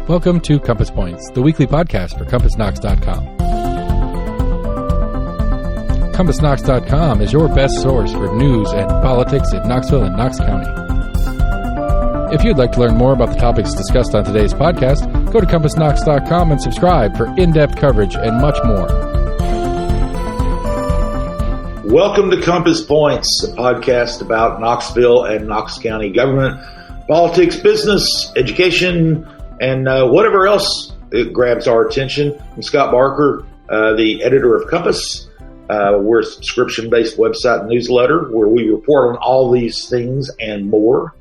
Welcome to Compass Points, the weekly podcast for CompassKnox.com. CompassKnox.com is your best source for news and politics in Knoxville and Knox County. If you'd like to learn more about the topics discussed on today's podcast, go to CompassKnox.com and subscribe for in-depth coverage and much more. Welcome to Compass Points, a podcast about Knoxville and Knox County government, politics, business, education, and whatever else it grabs our attention. I'm Scott Barker, the editor of Compass. We're a subscription-based website and newsletter where we report on all these things and more.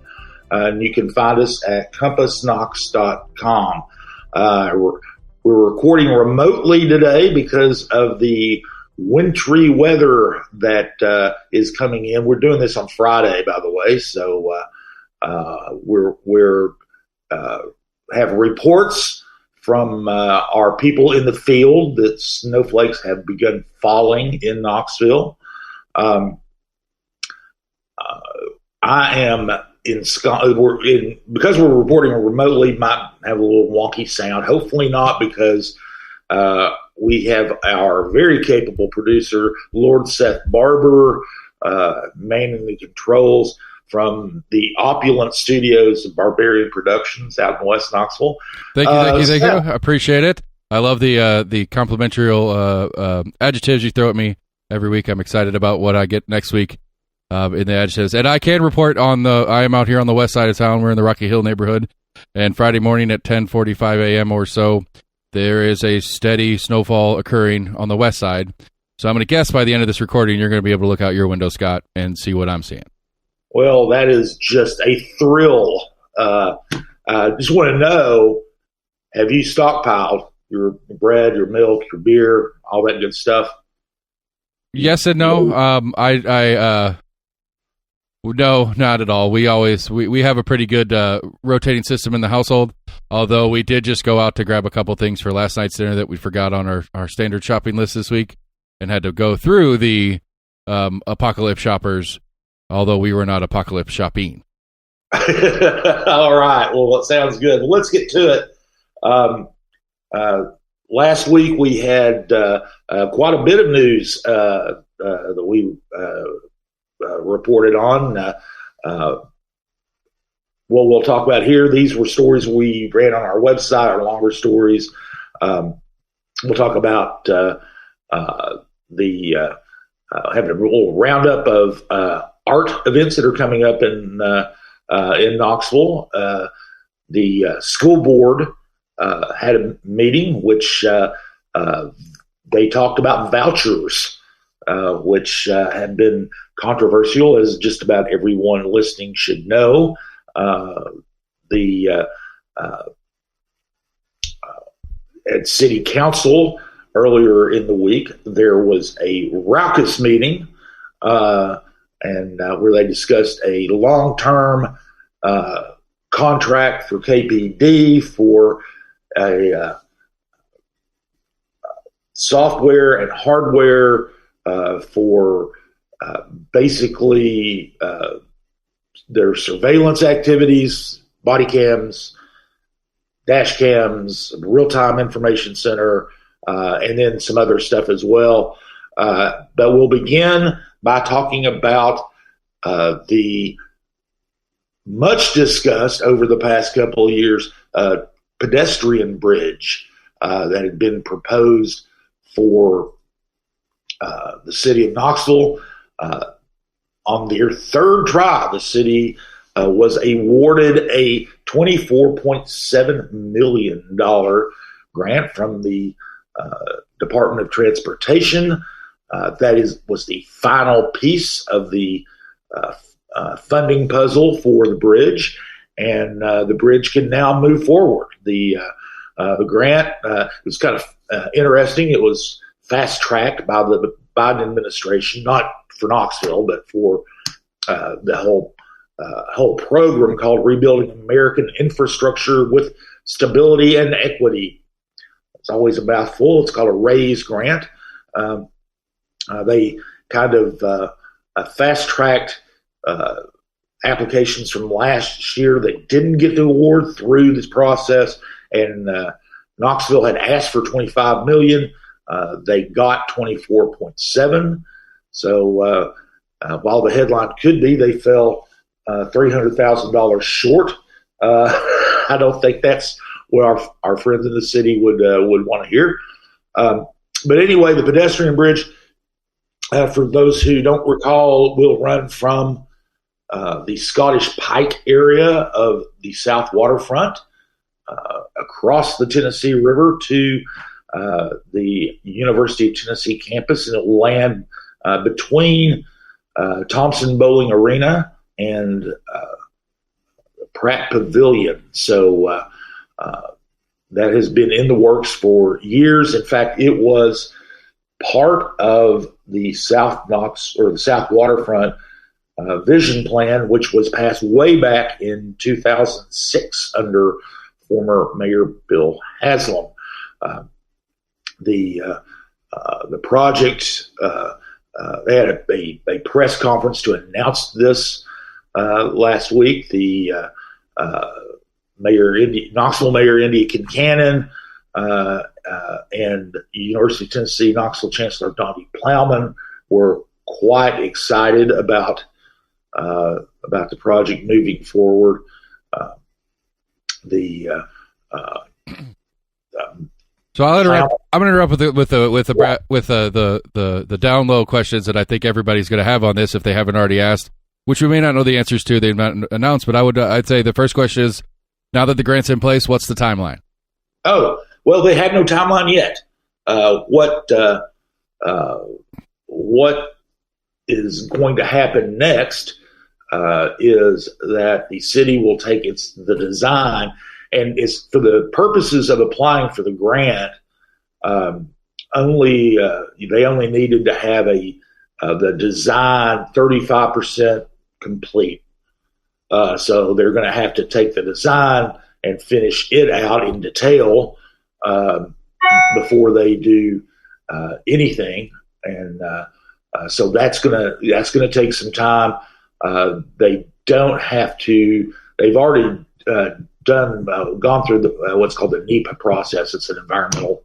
And you can find us at CompassKnox.com. We're recording remotely today because of the wintry weather that is coming in. We're doing this on Friday, by the way, so we're have reports from our people in the field that snowflakes have begun falling in Knoxville. I am in Scotland. Because we're reporting remotely, might have a little wonky sound. Hopefully not, because we have our very capable producer, Lord Seth Barber, manning the controls from the opulent studios of Barbarian Productions out in West Knoxville. Thank you. I appreciate it. I love the complimentary adjectives you throw at me every week. I'm excited about what I get next week in the adjectives. And I can report I am out here on the west side of town. We're in the Rocky Hill neighborhood. And Friday morning at 10:45 a.m. or so, there is a steady snowfall occurring on the west side. So I'm going to guess by the end of this recording, you're going to be able to look out your window, Scott, and see what I'm seeing. Well, that is just a thrill. Just want to know, have you stockpiled your bread, your milk, your beer, all that good stuff? Yes and no. No, not at all. We have a pretty good rotating system in the household, although we did just go out to grab a couple things for last night's dinner that we forgot on our standard shopping list this week and had to go through the apocalypse shoppers, although we were not apocalypse shopping. All right. Well, that sounds good. Well, let's get to it. Last week we had quite a bit of news that we reported on. We'll talk about here. These were stories we ran on our website, our longer stories. We'll talk about having a little roundup of art events that are coming up in Knoxville. The school board had a meeting which they talked about vouchers, which have been controversial, as just about everyone listening should know. At City Council earlier in the week, there was a raucous meeting, and where they discussed a long-term contract for KPD for a software and hardware for basically their surveillance activities, body cams, dash cams, real-time information center, and then some other stuff as well. But we'll begin by talking about the much discussed over the past couple of years pedestrian bridge that had been proposed for the city of Knoxville. On their third try, the city was awarded a $24.7 million grant from the Department of Transportation. That was the final piece of the funding puzzle for the bridge, and the bridge can now move forward. The grant was kind of interesting. It was fast-tracked by the Biden administration, not for Knoxville, but for the whole program called Rebuilding American Infrastructure with Stability and Equity. It's always a mouthful. It's called a RAISE grant. They kind of fast-tracked applications from last year that didn't get the award through this process, and Knoxville had asked for $25 million. They got $24.7. So while the headline could be they fell $300,000 short, I don't think that's what our friends in the city would want to hear. But anyway, the pedestrian bridge, for those who don't recall, will run from the Scottish Pike area of the South Waterfront across the Tennessee River to the University of Tennessee campus, and it will land between Thompson Bowling Arena and Pratt Pavilion. So that has been in the works for years. In fact, it was part of the South Waterfront vision plan, which was passed way back in 2006 under former Mayor Bill Haslam. The project, they had a press conference to announce this last week. The Knoxville Mayor India Kincannon and University of Tennessee Knoxville Chancellor Donnie Plowman were quite excited about the project moving forward. So I'll interrupt. I'm going to interrupt with the down low questions that I think everybody's going to have on this if they haven't already asked, which we may not know the answers to. They've not announced, but I'd say the first question is: now that the grant's in place, what's the timeline? Oh, well, they had no timeline yet. What is going to happen next is that the city will take the design, and it's for the purposes of applying for the grant. They only needed to have the design 35% complete. So they're going to have to take the design and finish it out in detail before they do anything, and so that's gonna take some time. They don't have to. They've already gone through what's called the NEPA process. It's an environmental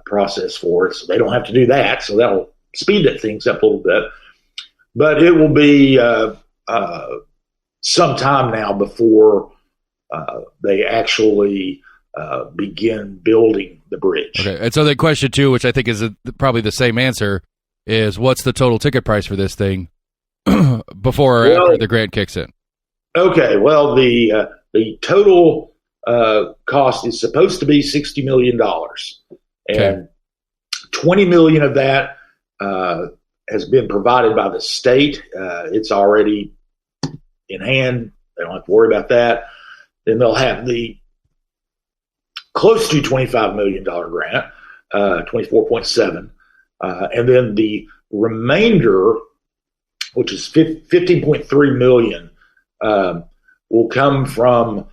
process for it, so they don't have to do that. So that'll speed things up a little bit. But it will be some time now before they actually begin building the bridge. Okay, and so the question two, which I think is probably the same answer, is what's the total ticket price for this thing before or after the grant kicks in? Okay, well, the total cost is supposed to be $60 million, and $20 million of that has been provided by the state. It's already in hand. They don't have to worry about that. Then they'll have the close to $25 million grant, 24.7, and then the remainder, which is $15.3 million, will come from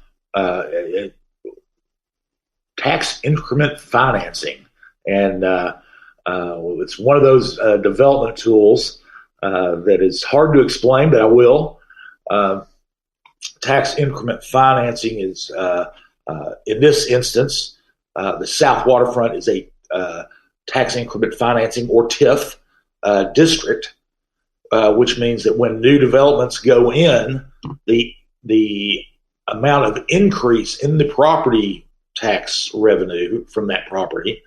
tax increment financing, and it's one of those development tools that is hard to explain, but I will. Tax increment financing is, in this instance, the South Waterfront is a tax increment financing, or TIF, district, which means that when new developments go in, the amount of increase in the property tax revenue from that property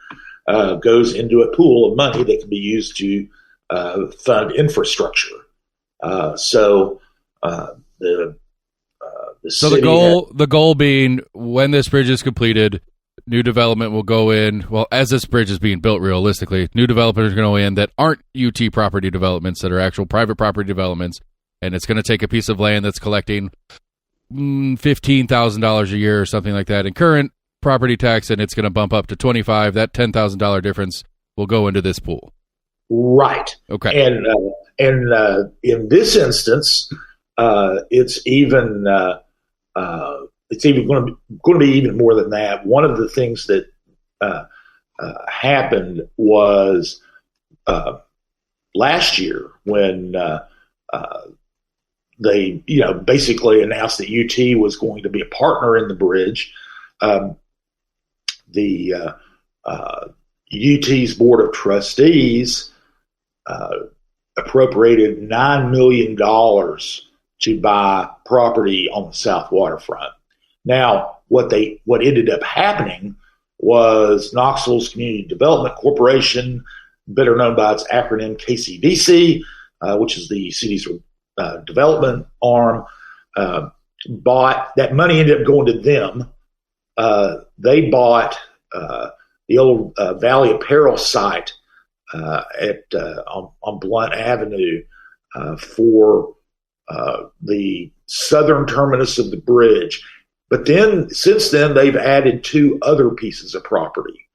goes into a pool of money that can be used to fund infrastructure. So the goal being, when this bridge is completed, new development will go in. Well, as this bridge is being built, realistically, new developers are going to go in that aren't UT property developments, that are actual private property developments, and it's going to take a piece of land that's collecting $15,000 a year or something like that in current property tax, and it's going to bump up to $25,000. That $10,000 difference will go into this pool. Right. Okay. And in this instance, it's even going to be even more than that. One of the things that happened was last year when they basically announced that UT was going to be a partner in the bridge. the UT's Board of Trustees appropriated $9 million to buy property on the South Waterfront. Now, what ended up happening was Knoxville's Community Development Corporation, better known by its acronym KCDC, which is the city's development arm, bought, that money ended up going to them. They bought the old Valley Apparel site on Blunt Avenue for the southern terminus of the bridge. But then, since then, they've added 2 other pieces of property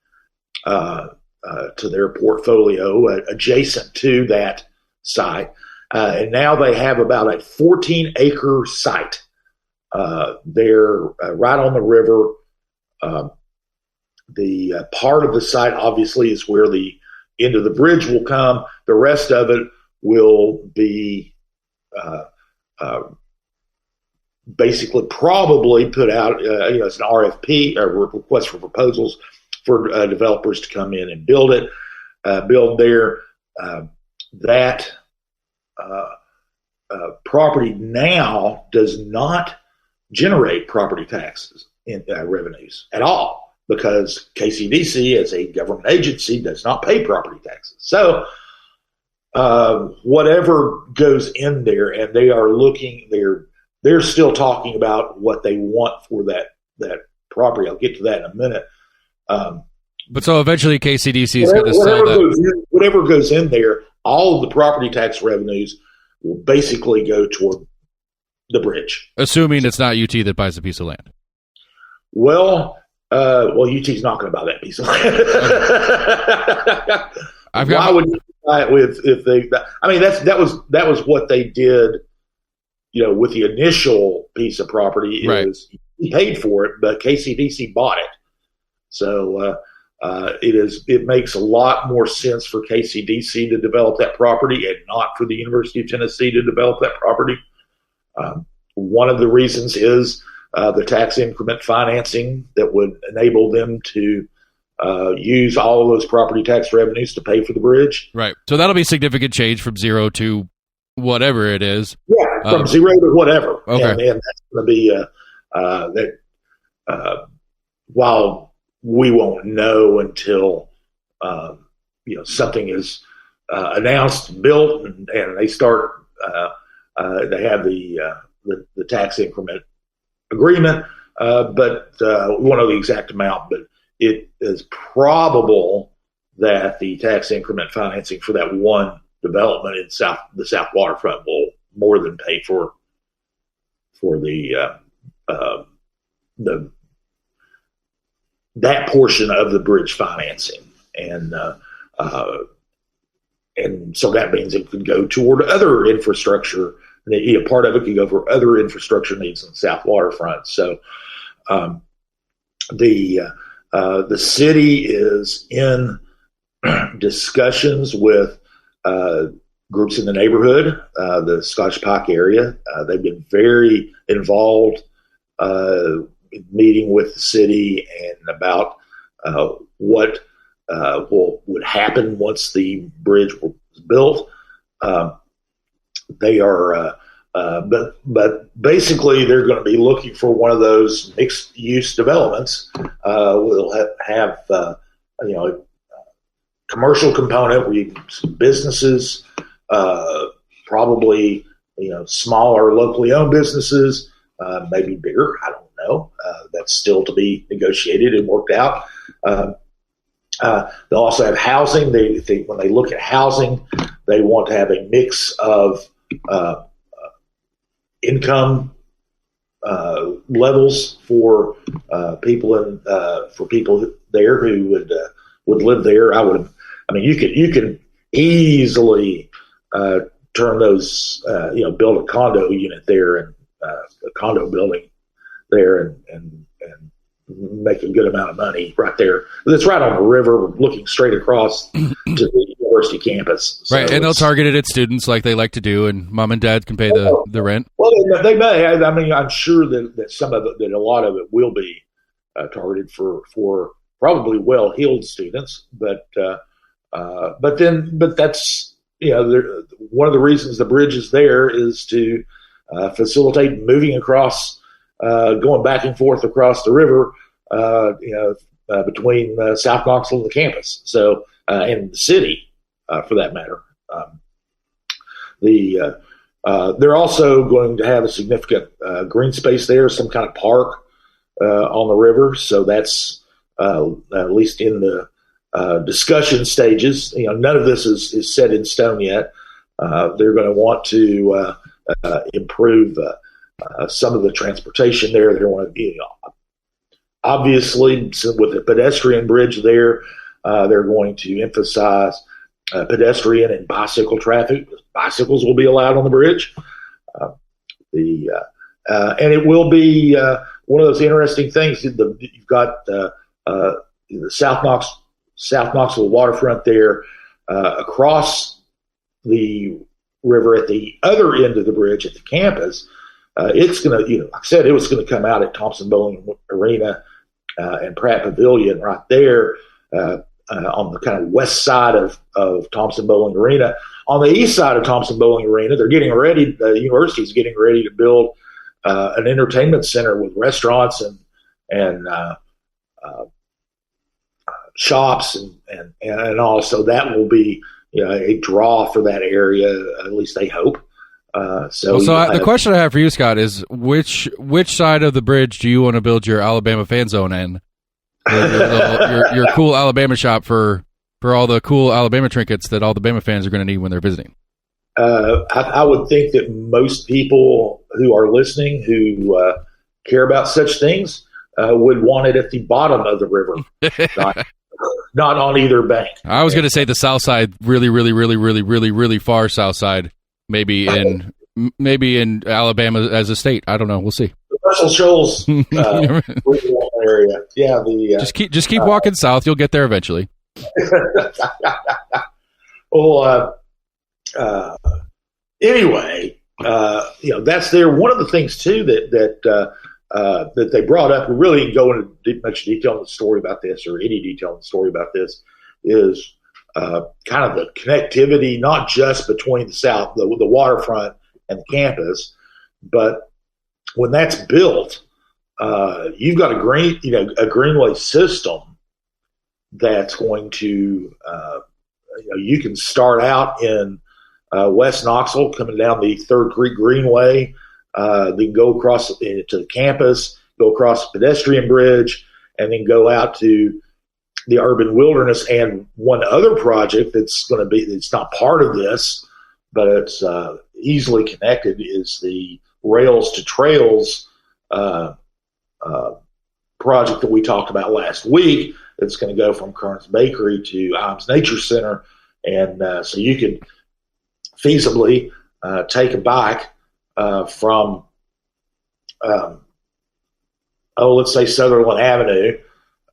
to their portfolio adjacent to that site. And now they have about a 14-acre site. They're right on the river. The part of the site, obviously, is where the end of the bridge will come. The rest of it will be basically probably put out, as an RFP, or request for proposals for developers to come in and build it, build there. That property now does not generate property taxes in revenues at all, because KCDC, as a government agency, does not pay property taxes. So whatever goes in there, and they're still talking about what they want for that property. I'll get to that in a minute. But so eventually KCDC is going to sell that. Whatever goes in there, all of the property tax revenues will basically go toward the bridge. Assuming it's not UT that buys a piece of land. Well, UT's not going to buy that piece of land. Why would you buy it if they? I mean, that was what they did. With the initial piece of property, he paid for it, but KCDC bought it. So it makes a lot more sense for KCDC to develop that property and not for the University of Tennessee to develop that property. One of the reasons is the tax increment financing that would enable them to use all of those property tax revenues to pay for the bridge. Right. So that'll be significant change from 0 to whatever it is. Yeah, from 0 to whatever. Okay. And that's going to be while we won't know until something is announced, built, and they start. They have the tax increment agreement, but we won't know the exact amount. But it is probable that the tax increment financing for that one development in the South Waterfront will more than pay for that portion of the bridge financing, and so that means it could go toward other infrastructure. Part of it could go for other infrastructure needs in the South Waterfront. So the city is in discussions with groups in the neighborhood, the Scotch Pike area. They've been very involved in meeting with the city and about what would happen once the bridge was built. They are, but basically they're going to be looking for one of those mixed use developments. We'll have a commercial component where you can businesses, probably smaller locally owned businesses, maybe bigger. I don't know. That's still to be negotiated and worked out. They'll also have housing. When they look at housing, they want to have a mix of income levels for people there who would live there. You can easily turn those, build a condo unit there and a condo building there and make a good amount of money right there. It's right on the river, looking straight across to the university campus. So right, and they'll target it at students like they like to do, and mom and dad can pay the rent. Well, they may. I'm sure that some of it, that a lot of it will be targeted for probably well-heeled students, but that's, one of the reasons the bridge is there is to facilitate moving across, going back and forth across the river, between South Knoxville and the campus, so and the city, for that matter. They're also going to have a significant green space there, some kind of park on the river. So that's at least in the discussion stages. None of this is set in stone yet. They're going to want to improve some of the transportation there. They want to, obviously, with the pedestrian bridge there, they're going to emphasize pedestrian and bicycle traffic. Bicycles will be allowed on the bridge. And it will be one of those interesting things. You've got the South Knoxville waterfront there, across the river at the other end of the bridge at the campus. It's going to, like I said, it was going to come out at Thompson Bowling Arena and Pratt Pavilion right there on the kind of west side of Thompson Bowling Arena. On the east side of Thompson Bowling Arena, they're getting ready. The university is getting ready to build an entertainment center with restaurants and shops and all. So that will be a draw for that area. At least they hope. The question I have for you, Scott, is which side of the bridge do you want to build your Alabama fan zone in? Your cool Alabama shop for all the cool Alabama trinkets that all the Bama fans are going to need when they're visiting. I would think that most people who are listening who care about such things would want it at the bottom of the river, not on either bank. I was going to say the south side, really, really, really, really, really, really far south side, maybe in Alabama as a state. I don't know. We'll see. The Russell Shoals area. Yeah. Just keep walking south. You'll get there eventually. Well, anyway, that's there. One of the things too that they brought up, we really didn't go into much detail in the story about this, or any detail in the story about this, is kind of the connectivity, not just between the waterfront and the campus, but when that's built, you've got a greenway system that's going to, you can start out in West Knoxville, coming down the Third Creek Greenway, then go across to the campus, go across the pedestrian bridge, and then go out to the urban wilderness. And one other project it's not part of this, but it's easily connected, is the Rails to Trails project that we talked about last week. It's going to go from Kern's Bakery to Iams Nature Center. And so you could feasibly take a bike from, let's say Sutherland Avenue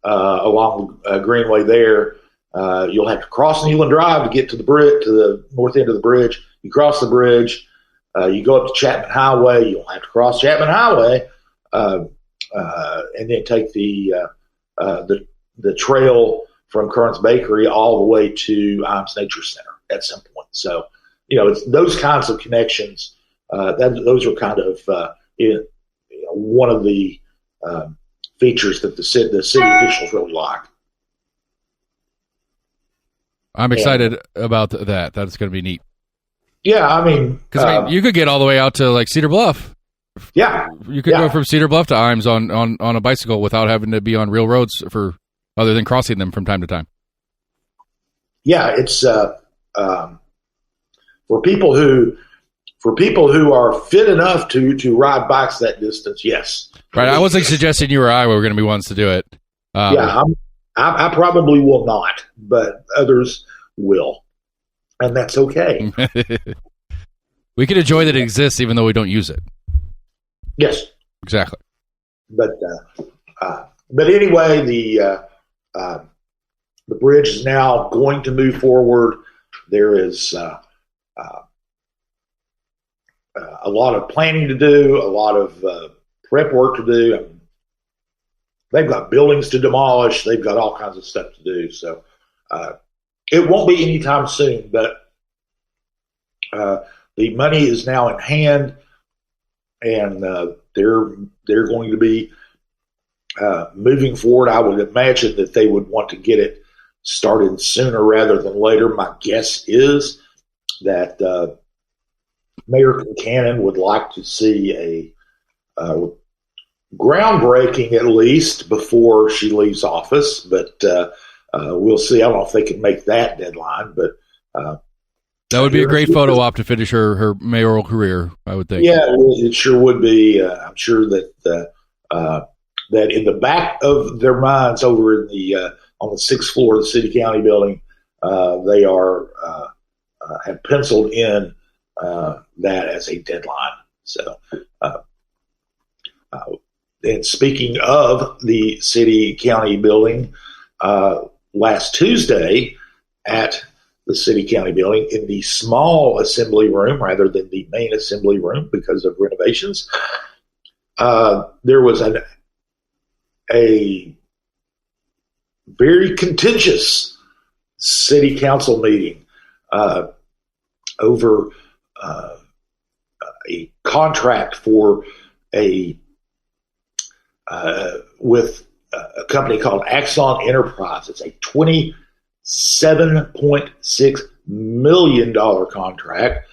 along the Greenway there. You'll have to cross Neyland Drive to get to the north end of the bridge. You cross the bridge. You go up to Chapman Highway. You'll have to cross Chapman Highway and then take the trail from Kern's Bakery all the way to Iams Nature Center at some point. So, it's those kinds of connections. Those are kind of one of the features that the city officials really like. I'm excited about that. That's going to be neat. Yeah, because you could get all the way out to like Cedar Bluff. Yeah, you could go from Cedar Bluff to Iams on a bicycle without having to be on real roads other than crossing them from time to time. Yeah, it's for people who are fit enough to ride bikes that distance. Yes, right. I wasn't suggesting you or I were going to be ones to do it. I probably will not, but others will, and that's okay. We can enjoy that it exists even though we don't use it. Yes, exactly. But anyway, the bridge is now going to move forward. There is a lot of planning to do, a lot of prep work to do. they've got buildings to demolish. They've got all kinds of stuff to do. So it won't be anytime soon, but the money is now in hand, and they're going to be moving forward. I would imagine that they would want to get it started sooner rather than later. My guess is that Mayor Concannon would like to see a groundbreaking at least before she leaves office, but we'll see. I don't know if they can make that deadline, but that would be a great photo op to finish her mayoral career, I would think. Yeah, it sure would be. I'm sure that that in the back of their minds, over in the on the 6th floor of the City County building, they have penciled in that as a deadline. So, and speaking of the City County building, last Tuesday at the City County building, in the small assembly room rather than the main assembly room because of renovations, there was a very contentious city council meeting over a contract for with a company called Axon Enterprise. It's a $27.6 million contract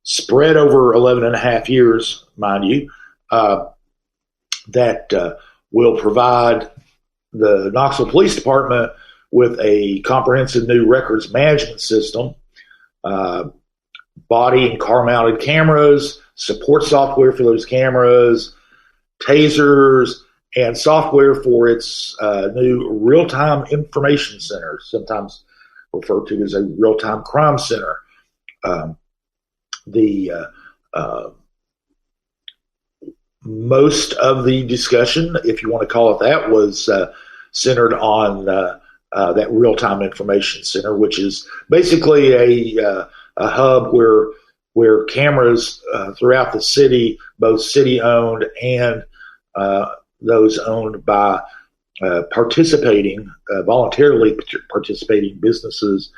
spread over 11 and a half years, mind you, that will provide the Knoxville Police Department with a comprehensive new records management system, body and car mounted cameras, support software for those cameras, tasers, and software for its new real-time information center, sometimes referred to as a real-time crime center. Most of the discussion, if you want to call it that, was centered on that real-time information center, which is basically a hub where cameras throughout the city, both city-owned and those owned by voluntarily participating businesses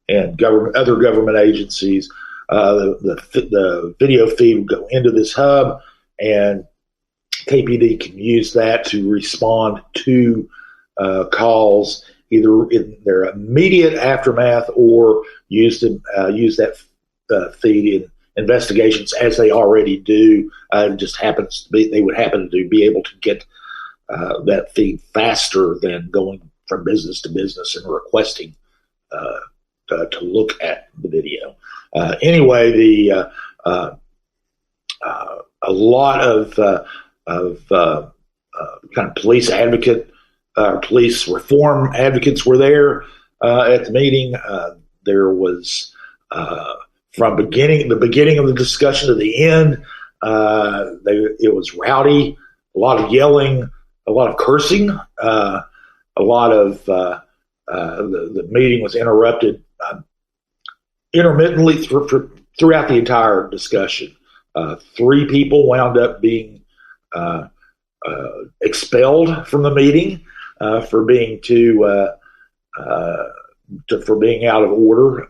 and other government agencies, the video feed would go into this hub, and KPD can use that to respond to calls either in their immediate aftermath or use that feed in investigations as they already do. It just happens to be they would happen to be able to get that feed faster than going from business to business and requesting to look at the video. Anyway, a lot of kind of police reform advocates were there at the meeting. There was from the beginning of the discussion to the end, it was rowdy, a lot of yelling, a lot of cursing, a lot of the meeting was interrupted intermittently throughout the entire discussion. 3 people wound up being expelled from the meeting for being for being out of order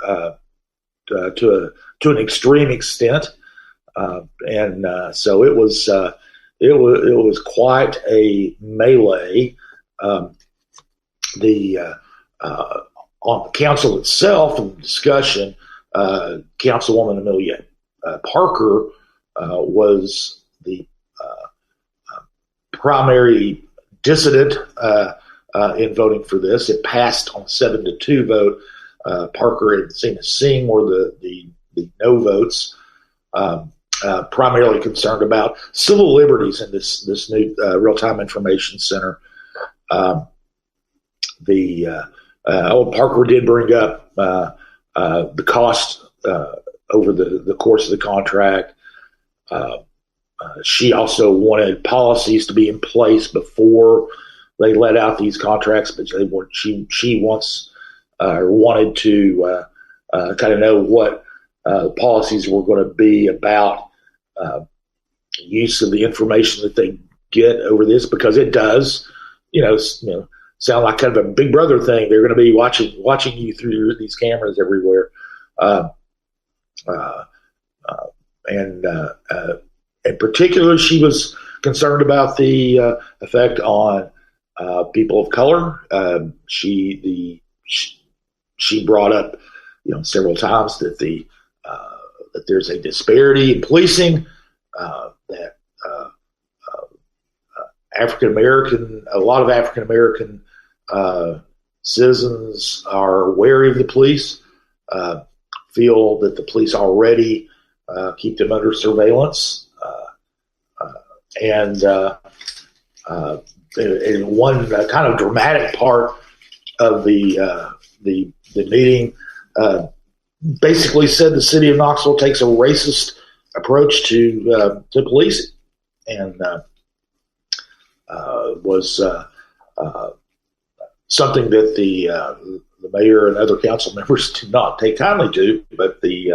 to an extreme extent, and so it was quite a melee. On the council itself, in the discussion, Councilwoman Amelia Parker was the primary dissident in voting for this. It passed on a 7-2 vote. Parker and Cena Singh were the no votes, primarily concerned about civil liberties in this new real-time information center. Parker did bring up the cost over the course of the contract. She also wanted policies to be in place before they let out these contracts, but she wanted to kind of know what policies were going to be about use of the information that they get over this, because it does sound like kind of a Big Brother thing. They're going to be watching you through these cameras everywhere. And in particular, she was concerned about the effect on people of color. She brought up, several times that that there's a disparity in policing, that a lot of African American citizens are wary of the police, feel that the police already keep them under surveillance, and one kind of dramatic part of the meeting basically said the city of Knoxville takes a racist approach to policing, and was something that the mayor and other council members did not take kindly to, but they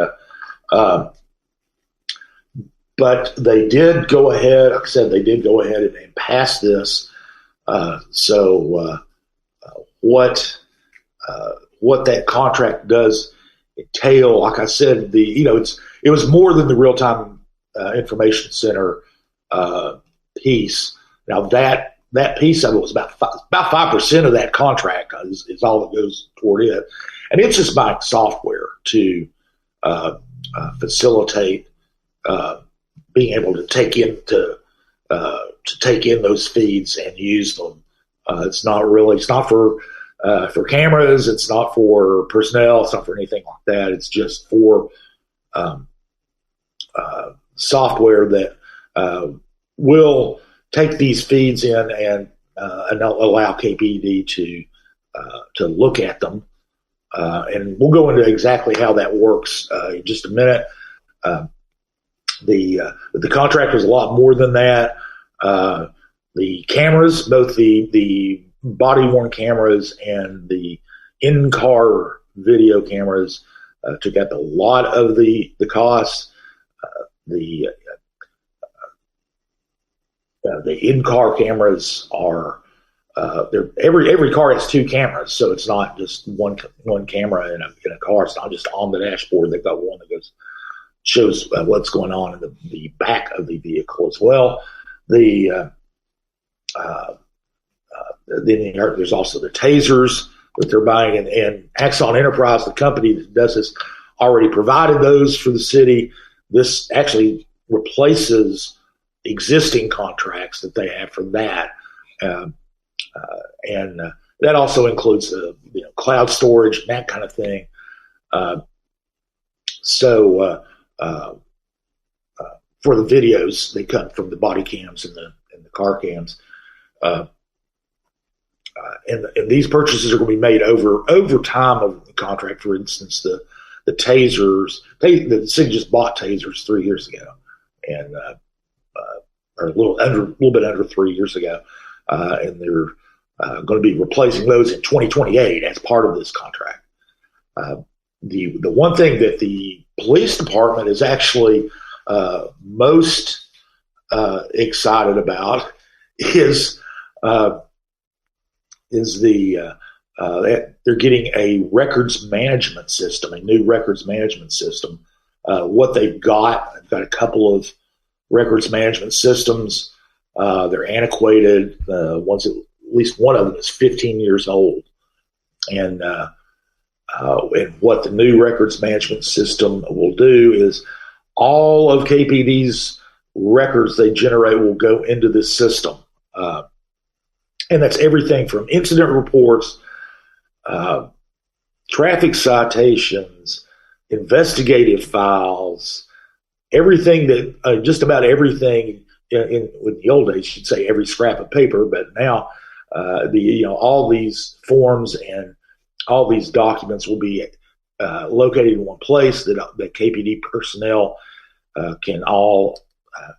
did go ahead. Like I said, they did go ahead and pass this. So what that contract does entail, like I said, it was more than the real time information center piece. Now that piece of it was about 5% of that contract is all that goes toward it, and it's just buying software to facilitate being able to take in those feeds and use them. It's not for cameras. It's not for personnel. It's not for anything like that. It's just for software that will take these feeds in and allow KPD to look at them. And we'll go into exactly how that works in just a minute. The contract was a lot more than that. The cameras, both the body-worn cameras and the in-car video cameras, took up a lot of the costs. The in-car cameras are every car has two cameras, so it's not just one camera in a car. It's not just on the dashboard. They've got one that shows what's going on in the back of the vehicle as well. Then there's also the tasers that they're buying, and Axon Enterprise, the company that does this, already provided those for the city. This actually replaces existing contracts that they have for that, and that also includes cloud storage and that kind of thing. So for the videos, they cut from the body cams and the car cams. And these purchases are going to be made over time of the contract. For instance, the tasers, the city just bought tasers 3 years ago, and or a little bit under 3 years ago, and they're going to be replacing those in 2028 as part of this contract. The one thing that the police department is actually most excited about is that they're getting a records management system, a new records management system. What they've got a couple of records management systems. They're antiquated. At least one of them is 15 years old, and what the new records management system will do is all of KPD's records they generate will go into this system. And that's everything from incident reports, traffic citations, investigative files, everything that just about everything in the old days you'd say every scrap of paper, but now all these forms and all these documents will be located in one place that KPD personnel can all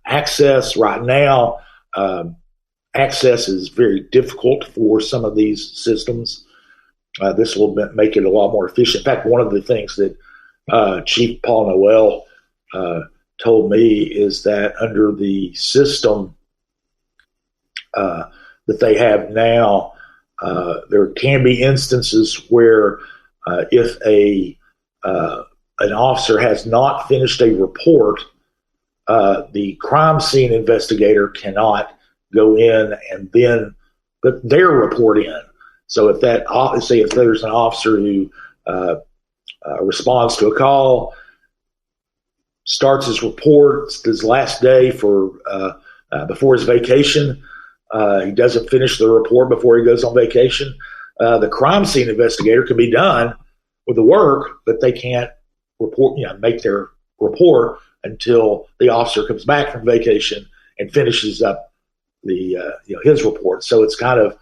access. Right now, access is very difficult for some of these systems. This will make it a lot more efficient. In fact, one of the things that Chief Paul Noel told me is that under the system, that they have now, there can be instances where if an officer has not finished a report, the crime scene investigator cannot go in and then put their report in. So if there's an officer who responds to a call, starts his report, his last day before his vacation, he doesn't finish the report before he goes on vacation, the crime scene investigator can be done with the work, but they can't make their report until the officer comes back from vacation and finishes up his report. So it's kind of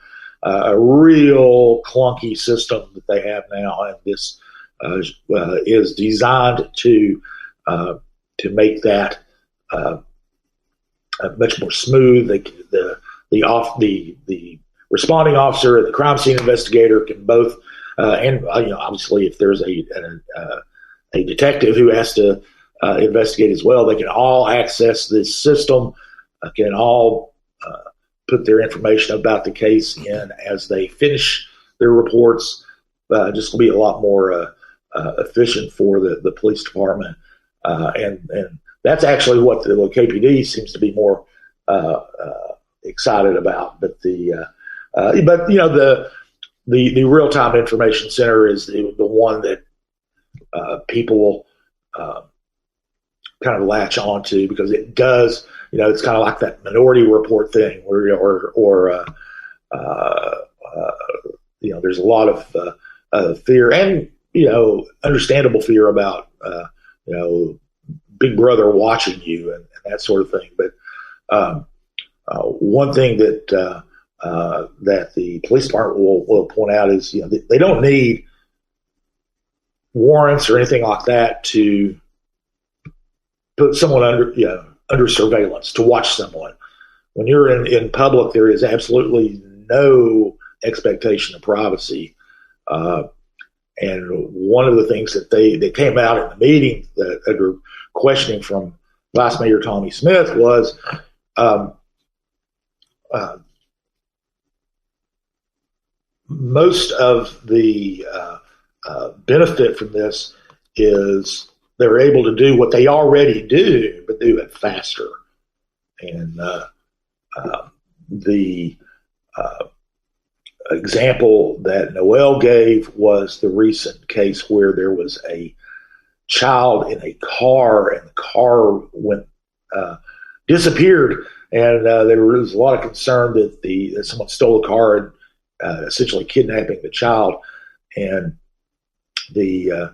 a real clunky system that they have now, and this is designed to make that much more smooth. The responding officer and the crime scene investigator can both, and obviously if there's a detective who has to investigate as well, they can all access this system, can all put their information about the case in as they finish their reports. Just will be a lot more efficient for the police department, and that's actually what the KPD seems to be more excited about. But the real time information center is the one that people kind of latch onto, because it does. It's kind of like that Minority Report thing, where there's a lot of fear and understandable fear about Big Brother watching you and that sort of thing. But one thing that the police department will point out is they don't need warrants or anything like that to put someone under surveillance, to watch someone. When you're in public, there is absolutely no expectation of privacy. And one of the things that came out in the meeting under questioning from Vice Mayor Tommy Smith was most of the benefit from this is they're able to do what they already do, but do it faster. And the example that Noel gave was the recent case where there was a child in a car, and the car disappeared, and there was a lot of concern that someone stole the car and essentially kidnapping the child. And the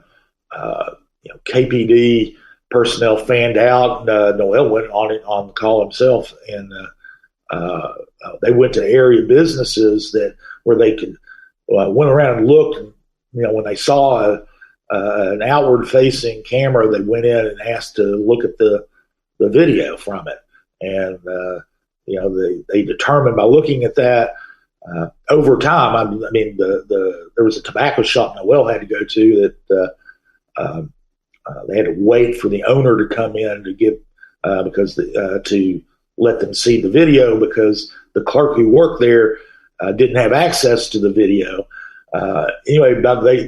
KPD personnel fanned out. Noel went on the call himself, and they went to area businesses where they could went around and looked. And, when they saw an outward-facing camera, they went in and asked to look at the video from it. And they determined by looking at that over time. There was a tobacco shop Noel had to go to that. They had to wait for the owner to come in to give to let them see the video, because the clerk who worked there didn't have access to the video. Anyway,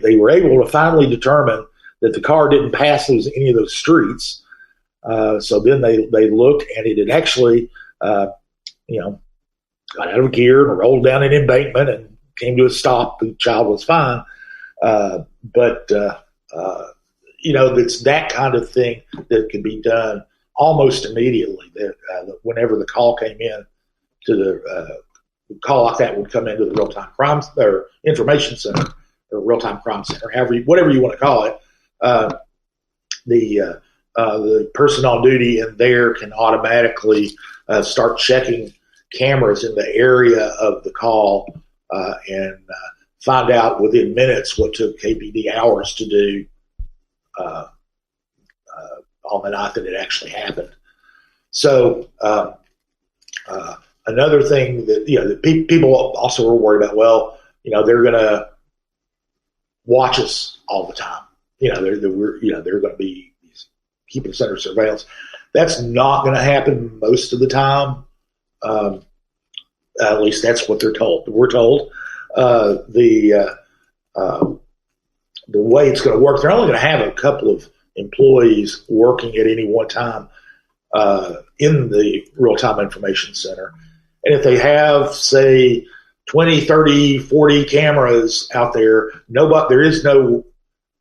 they were able to finally determine that the car didn't pass any of those streets. So then they looked, and it had actually got out of gear and rolled down an embankment and came to a stop. The child was fine, but it's that kind of thing that can be done almost immediately. Whenever the call came in to the call like that would come into the real-time crime or information center, or real-time crime center, whatever you want to call it. The person on duty in there can automatically start checking cameras in the area of the call and find out within minutes what took KPD hours to do on the night that it actually happened. So another thing that people also are worried about, they're going to watch us all the time. They're going to be keeping us under surveillance. That's not going to happen most of the time. At least that's what they're told. We're told the way it's going to work. They're only going to have a couple of employees working at any one time in the real-time information center. And if they have, say, 20, 30, 40 cameras out there, there is no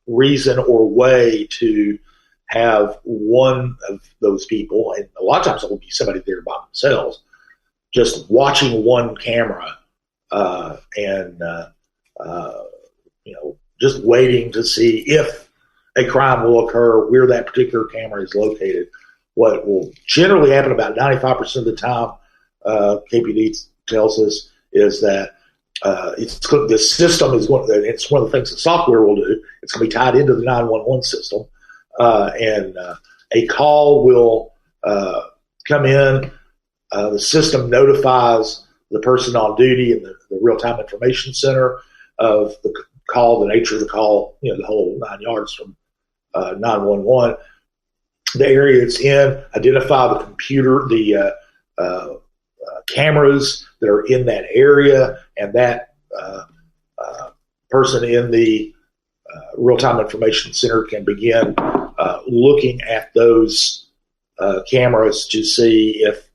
reason or way to have one of those people, and a lot of times it will be somebody there by themselves, just watching one camera and just waiting to see if a crime will occur where that particular camera is located. What will generally happen about 95% of the time, KPD tells us, is that the system is it's one of the things the software will do. It's going to be tied into the 911 system, and a call will come in. The system notifies the person on duty in the real-time information center of the call, the nature of the call, the whole 9 yards from 911. The area it's in, identify the computer, the cameras that are in that area, and that person in the real-time information center can begin looking at those cameras to see if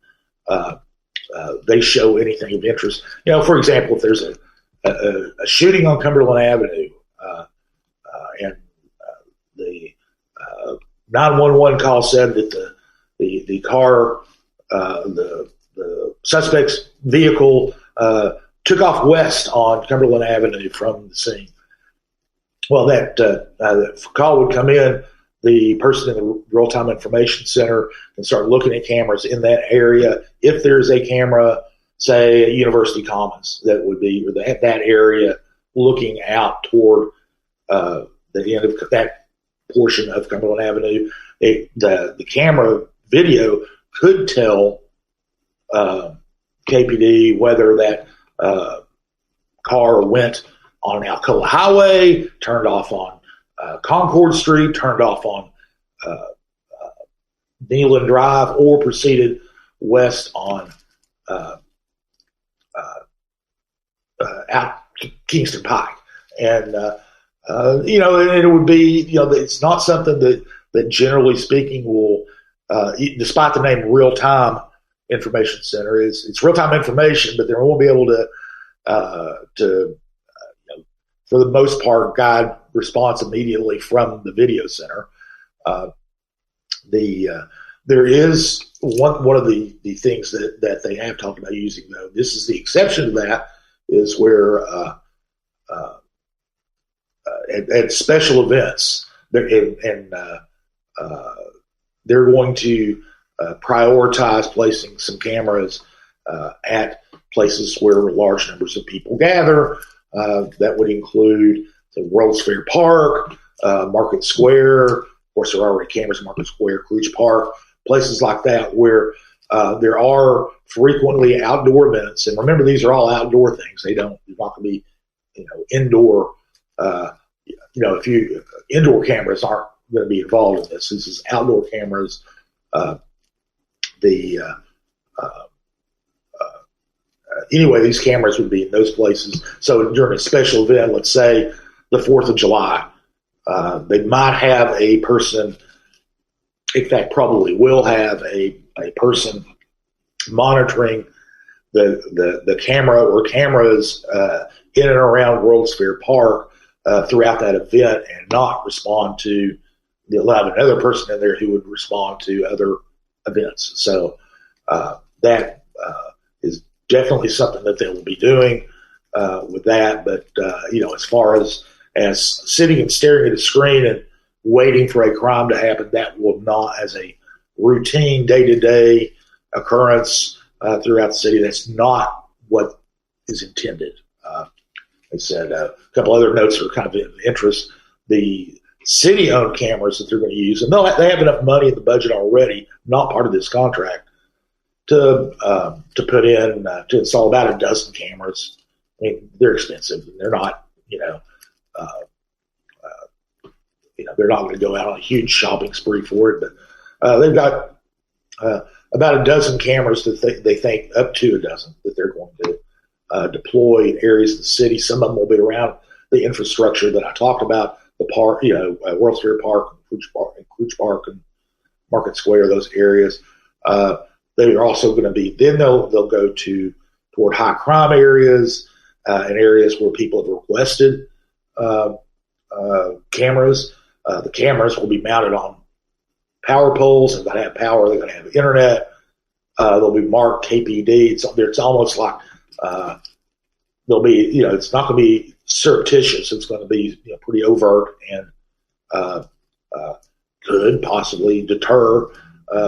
they show anything of interest. For example, if there's a shooting on Cumberland Avenue and the 911 call said that the car, the suspect's vehicle took off west on Cumberland Avenue from the scene. Well, that call would come in. The person in the real-time information center can start looking at cameras in that area. If there's a camera, say, at University Commons, that would be that area looking out toward the end of that portion of Cumberland Avenue, the camera video could tell KPD whether that car went on Alcoa Highway, turned off on Concord Street, turned off on Neyland Drive, or proceeded west on out to Kingston Pike. And and it would be, it's not something that generally speaking will, despite the name real-time information center, it's real-time information, but they won't be able to for the most part, guide response immediately from the video center. There is one of the things that they have talked about using, though. This is the exception to that, is where at special events, they're going to prioritize placing some cameras at places where large numbers of people gather. That would include the World's Fair Park, Market Square. Of course, there are already cameras in Market Square, Creech Park, places like that where there are frequently outdoor events. And remember, these are all outdoor things. They're not going to be, indoor. Indoor cameras aren't going to be involved in this. This is outdoor cameras. Anyway, these cameras would be in those places. So during a special event, let's say the 4th of July, they might have a person, in fact, probably will have a person monitoring the camera or cameras in and around World's Fair Park throughout that event, and not respond to they'll have another person in there who would respond to other events. So that is definitely something that they will be doing with that. But, as far as sitting and staring at a screen and waiting for a crime to happen, that will not, as a routine day-to-day occurrence throughout the city, that's not what is intended. They said a couple other notes are kind of of interest. The city-owned cameras that they're going to use, and they have enough money in the budget already, not part of this contract, to put in to install about a dozen cameras. I mean, they're expensive. They're not, they're not going to go out on a huge shopping spree for it. But they've got about a dozen cameras that they think, up to a dozen, that they're going to deployed areas of the city. Some of them will be around the infrastructure that I talked about, the park, World Fair Park, Kluge Park, and Market Square, those areas. They are also going to be, then they'll go toward high crime areas and areas where people have requested cameras. The cameras will be mounted on power poles. They're going to have power. They're going to have internet. They'll be marked KPD. It's almost like they'll be, it's not going to be surreptitious. It's going to be pretty overt and could possibly deter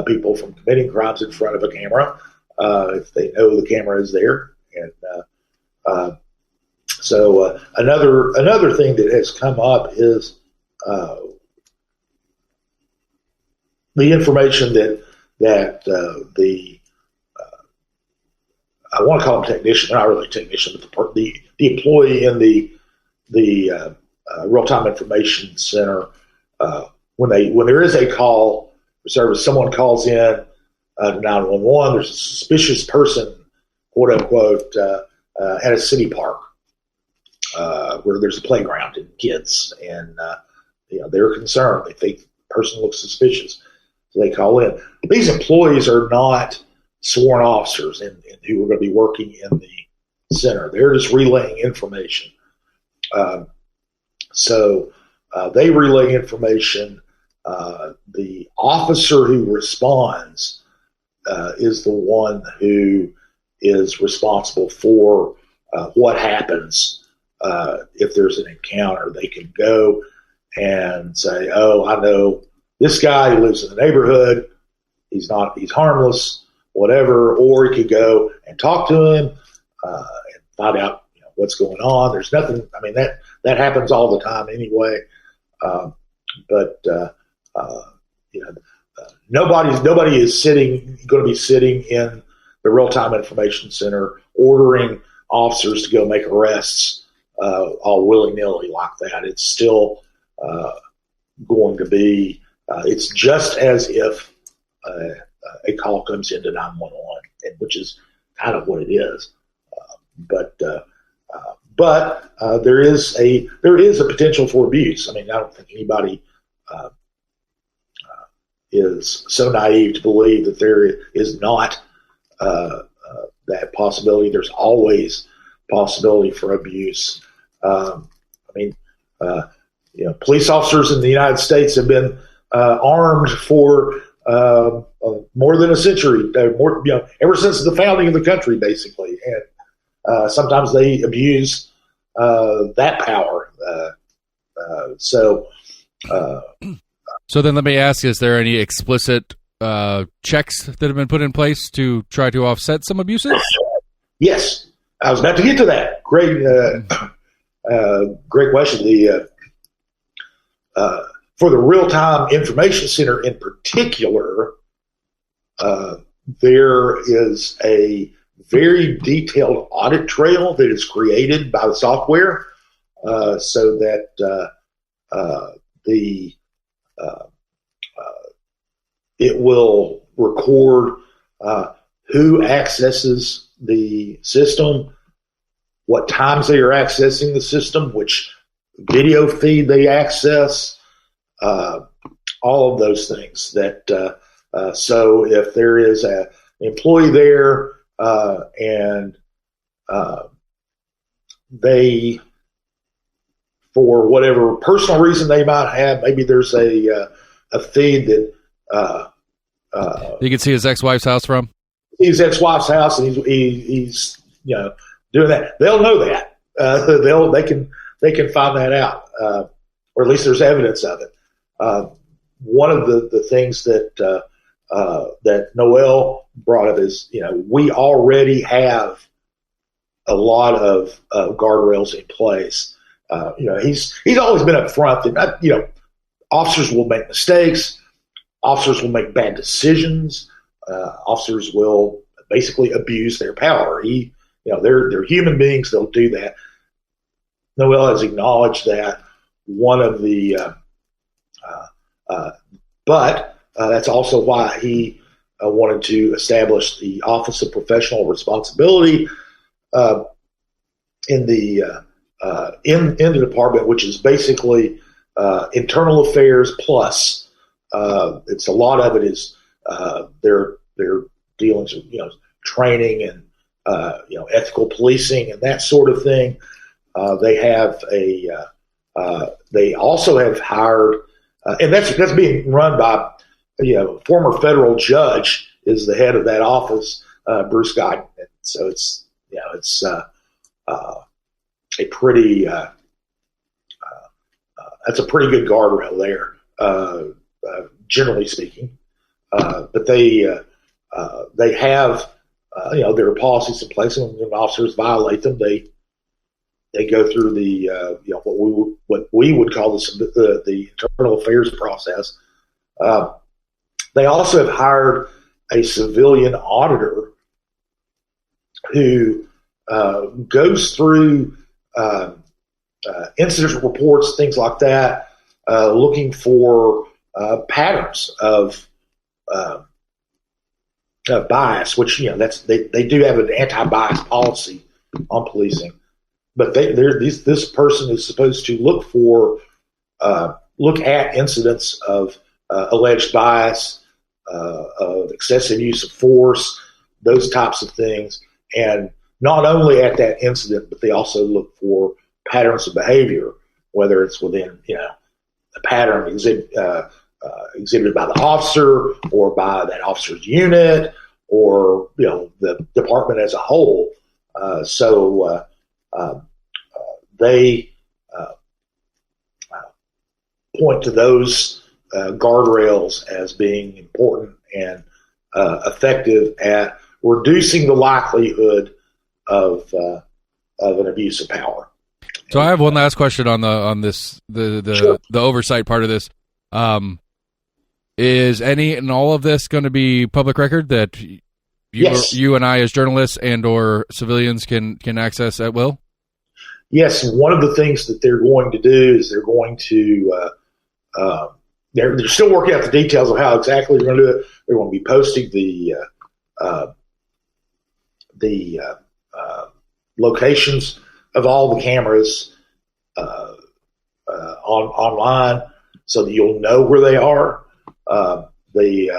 people from committing crimes in front of a camera if they know the camera is there. And so another thing that has come up is the information that the I want to call them technician. They're not really a technician, but the employee in the real-time information center, when there is a call for service, someone calls in to 911. There's a suspicious person, quote unquote, at a city park where there's a playground and kids, and they're concerned. They think the person looks suspicious, so they call in. These employees are not sworn officers and who are going to be working in the center. They're just relaying information. So they relay information. The officer who responds is the one who is responsible for what happens if there's an encounter. They can go and say, "Oh, I know this guy who lives in the neighborhood. He's harmless, whatever." Or he could go and talk to him and find out what's going on. There's nothing. I mean, that happens all the time anyway. But nobody is going to be sitting in the real-time information center ordering officers to go make arrests all willy-nilly like that. It's still going to be. It's just as if a call comes into 911, which is kind of what it is. But there is a potential for abuse. I mean, I don't think anybody is so naive to believe that there is not that possibility. There's always possibility for abuse. Police officers in the United States have been armed for more than a century, ever since the founding of the country, basically, and sometimes they abuse that power. So then let me ask, is there any explicit checks that have been put in place to try to offset some abuses? Yes. I was about to get to that. Great question. For the real-time information center in particular, there is a very detailed audit trail that is created by the software so that it will record who accesses the system, what times they are accessing the system, which video feed they access, all of those things. So if there is an employee there and they, for whatever personal reason they might have, maybe there's a feed that you can see his ex-wife's house from. His ex-wife's house, and he's doing that. They'll know that. They can find that out, or at least there's evidence of it. One of the things that Noel brought up is, we already have a lot of guardrails in place. He's always been upfront that officers will make mistakes, officers will make bad decisions, officers will basically abuse their power. They're human beings; they'll do that. Noel has acknowledged that. One of the but that's also why he wanted to establish the Office of Professional Responsibility. in the in the department, which is basically internal affairs plus. It's a lot of it is their dealings with training and ethical policing and that sort of thing. They have they also have hired, and that's being run by former federal judge is the head of that office, Bruce Guyton. And so it's a pretty that's a pretty good guardrail there, generally speaking. But they have there are policies in place, and when officers violate them, they go through the what we would call the internal affairs process. They also have hired a civilian auditor who goes through incident reports, things like that, looking for patterns of bias, which they do have an anti-bias policy on policing, but this person is supposed to look at incidents of alleged bias, of excessive use of force, those types of things, and not only at that incident, but they also look for patterns of behavior, whether it's within a pattern exhibited by the officer or by that officer's unit or the department as a whole. So they point to those guardrails as being important and effective at reducing the likelihood of an abuse of power. So I have one last question on this the oversight part of this. Is any and all of this going to be public record that you and I as journalists and or civilians can access at will? Yes, one of the things that they're going to do is they're going to they're still working out the details of how exactly they're going to do it. They're going to be posting the locations of all the cameras online, so that you'll know where they are. They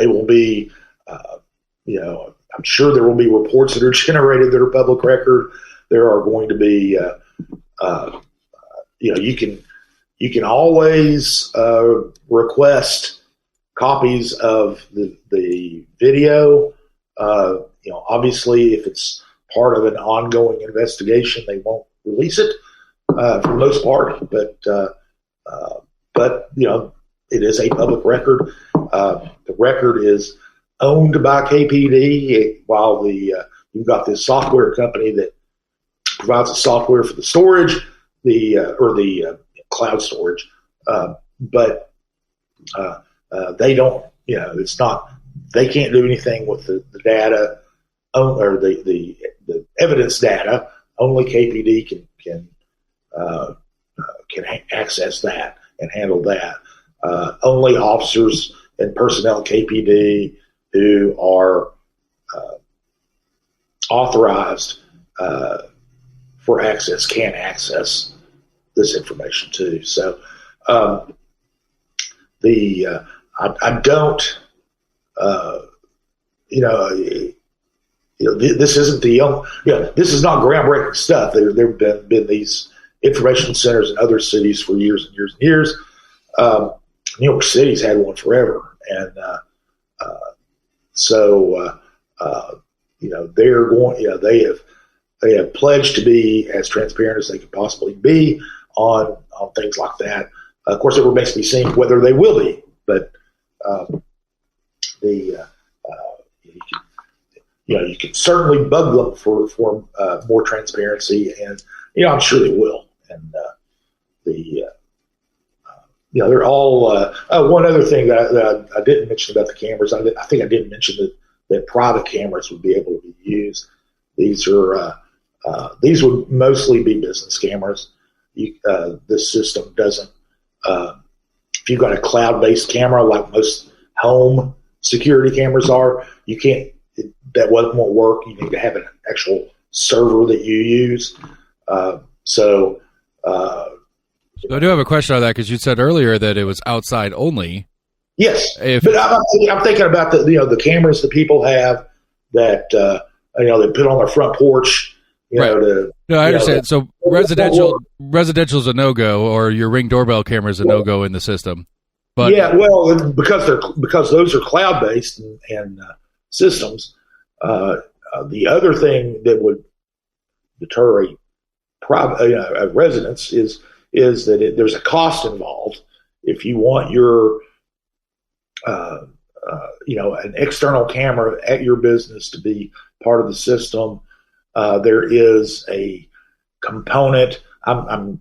will be, I'm sure there will be reports that are generated that are public record. There are going to be, you can always request copies of the video. Obviously, if it's part of an ongoing investigation, they won't release it for the most part. But it is a public record. The record is owned by KPD, while you've got this software company that provides the software for the storage, the cloud storage. But they don't. It's not. They can't do anything with the data or the evidence data. Only KPD can access that and handle that. Only officers and personnel at KPD who are authorized for access can access this information too. So I don't. This isn't this is not groundbreaking stuff. There have been these information centers in other cities for years and years and years. New York City's had one forever, and they're going. They have pledged to be as transparent as they could possibly be on things like that. Of course, it remains to be seen whether they will be, but you can certainly bug them for more transparency, and I'm sure they will. And they're all. One other thing that I didn't mention about the cameras, I think I did mention that private cameras would be able to be used. These would mostly be business cameras. This system doesn't. If you've got a cloud-based camera like most home security cameras are, you can't that won't work. You need to have an actual server that you use. So I do have a question on that, because you said earlier that it was outside only. Yes, but I'm thinking about the cameras that people have that they put on their front porch. No, I understand. So residential is a no-go, or your Ring doorbell camera is a no-go in the system. But because those are cloud-based and systems. The other thing that would deter a residence is that there's a cost involved. If you want your an external camera at your business to be part of the system, there is a component. I'm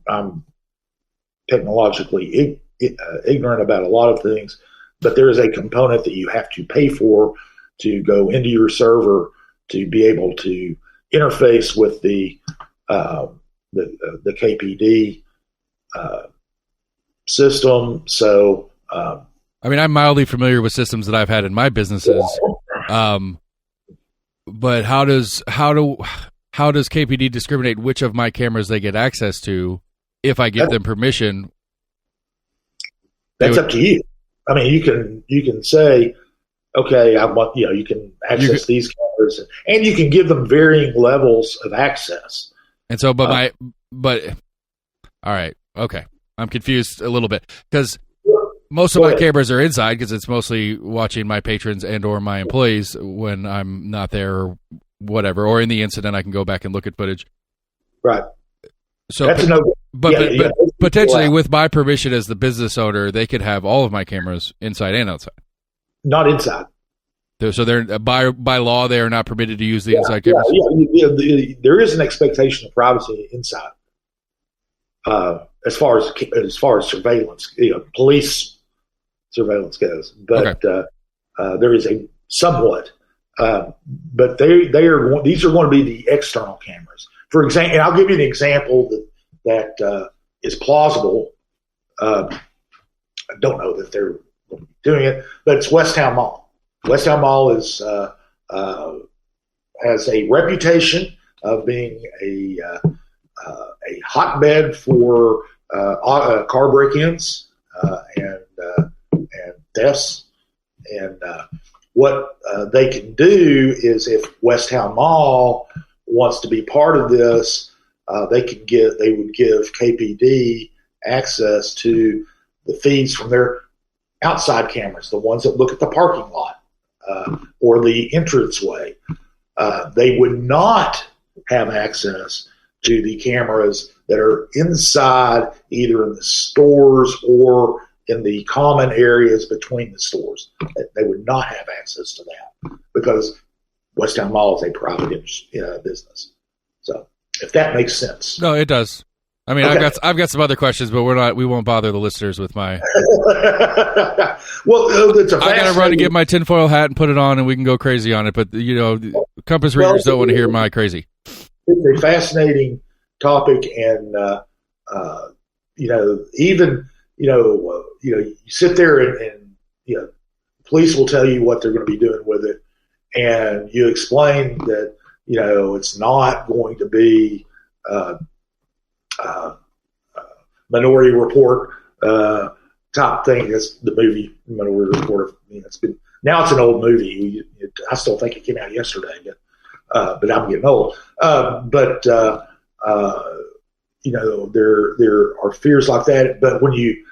technologically ignorant about a lot of things, but there is a component that you have to pay for to go into your server to be able to interface with the KPD system. So, I'm mildly familiar with systems that I've had in my businesses. But how does KPD discriminate which of my cameras they get access to if I give them permission? That's up to you. You can say, okay, I want you can access these cameras, and you can give them varying levels of access. And so, but all right, okay, I'm confused a little bit, because most of my cameras are inside, because it's mostly watching my patrons and or my employees when I'm not there or whatever, or in the incident I can go back and look at footage. Right. So, but potentially with my permission as the business owner, they could have all of my cameras inside and outside. Not inside. So they're by law they are not permitted to use the inside cameras. There is an expectation of privacy inside. As far as surveillance, police surveillance goes, but there is a somewhat. But these are going to be the external cameras. For example, and I'll give you an example that is plausible. I don't know that they're doing it, but it's Westtown Mall. Westtown Mall has a reputation of being a hotbed for car break-ins and thefts. And what they can do is, if Westtown Mall wants to be part of this, they would give KPD access to the feeds from their outside cameras, the ones that look at the parking lot or the entranceway. They would not have access to the cameras that are inside, either in the stores or in the common areas between the stores. They would not have access to that, because Westtown Mall is a private business. So, if that makes sense. No, it does. Okay. I've got some other questions, but we won't bother the listeners with my. Well, I got to run and get my tinfoil hat and put it on, and we can go crazy on it. But compass readers don't want to hear my crazy. It's a fascinating topic, and even you sit there and police will tell you what they're going to be doing with it, and you explain that it's not going to be Minority Report top thing. That's the movie Minority Report. It's an old movie. I still think it came out yesterday, but I'm getting old. There are fears like that. But when you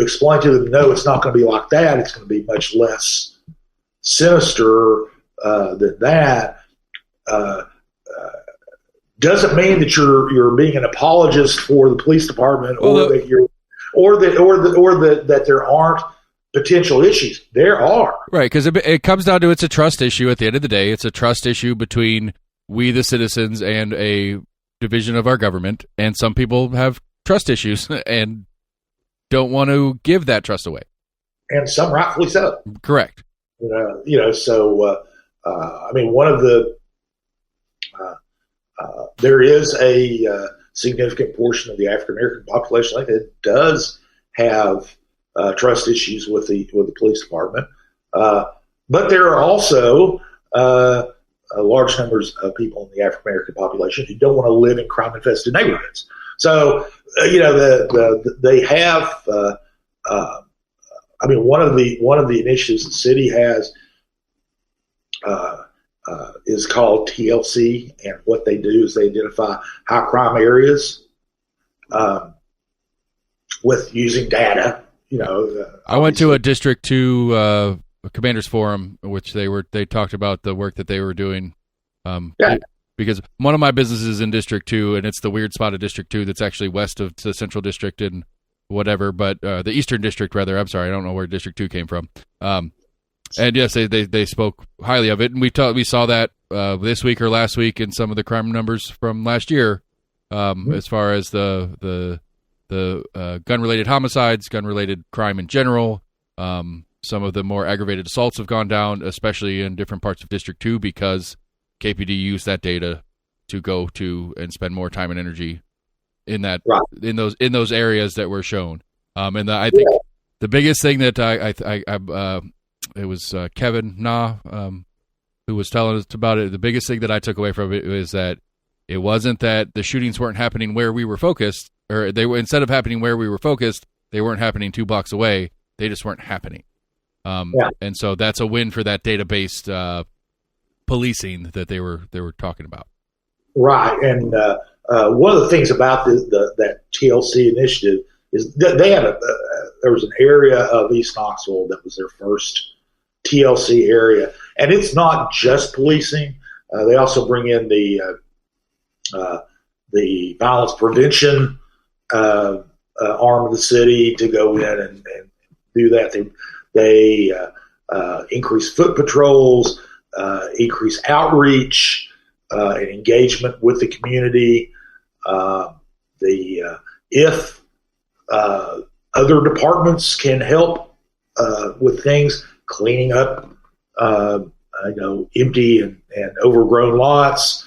explain to them, no, it's not going to be like that. It's going to be much less sinister than that. Doesn't mean that you're being an apologist for the police department, that there aren't potential issues. There are, right? Because it comes down to, it's a trust issue. At the end of the day, it's a trust issue between we, the citizens, and a division of our government. And some people have trust issues and don't want to give that trust away, and some rightfully so. Correct. So one of the there is a significant portion of the African American population that does have trust issues with the police department. but there are also large numbers of people in the African American population who don't want to live in crime infested neighborhoods. So they have. One of the initiatives the city has is called TLC, and what they do is they identify high crime areas with using data. I went to a District 2 Commanders Forum, which they talked about the work that they were doing. Because one of my businesses is in District 2, and it's the weird spot of District 2 that's actually west of the Central District and whatever, but the Eastern District, rather. I'm sorry, I don't know where District 2 came from. And yes, they spoke highly of it, and we saw that this week or last week in some of the crime numbers from last year, as far as the gun-related homicides, gun-related crime in general. Some of the more aggravated assaults have gone down, especially in different parts of District 2, because KPD used that data to go to and spend more time and energy in that in those areas that were shown. I think the biggest thing that it was Kevin who was telling us about it. The biggest thing that I took away from it was that it wasn't that the shootings weren't happening where we were focused, or they were, instead of happening where we were focused, they weren't happening 2 blocks away. They just weren't happening. And so that's a win for that data-based policing that they were talking about. Right, and one of the things about that TLC initiative is that they had there was an area of East Knoxville that was their first TLC area, and it's not just policing. They also bring in the violence prevention arm of the city to go in and do that. They increase foot patrols, increase outreach and engagement with the community. If other departments can help with things, cleaning up, empty and overgrown lots,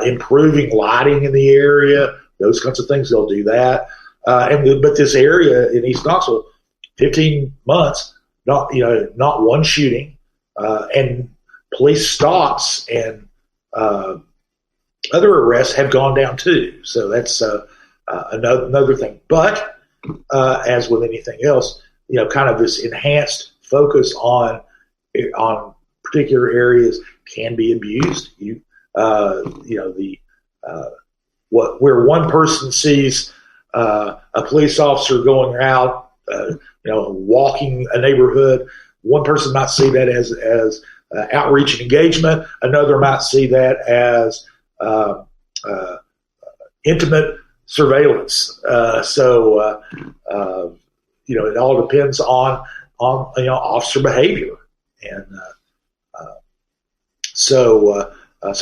improving lighting in the area, those kinds of things, they'll do that. But this area in East Knoxville, 15 months, not one shooting, and police stops and other arrests have gone down too. So that's another thing. But as with anything else, kind of this enhanced focus on particular areas can be abused. Where one person sees a police officer going out, walking a neighborhood, one person might see that as outreach and engagement. Another might see that as intimate surveillance. It all depends on officer behavior, and so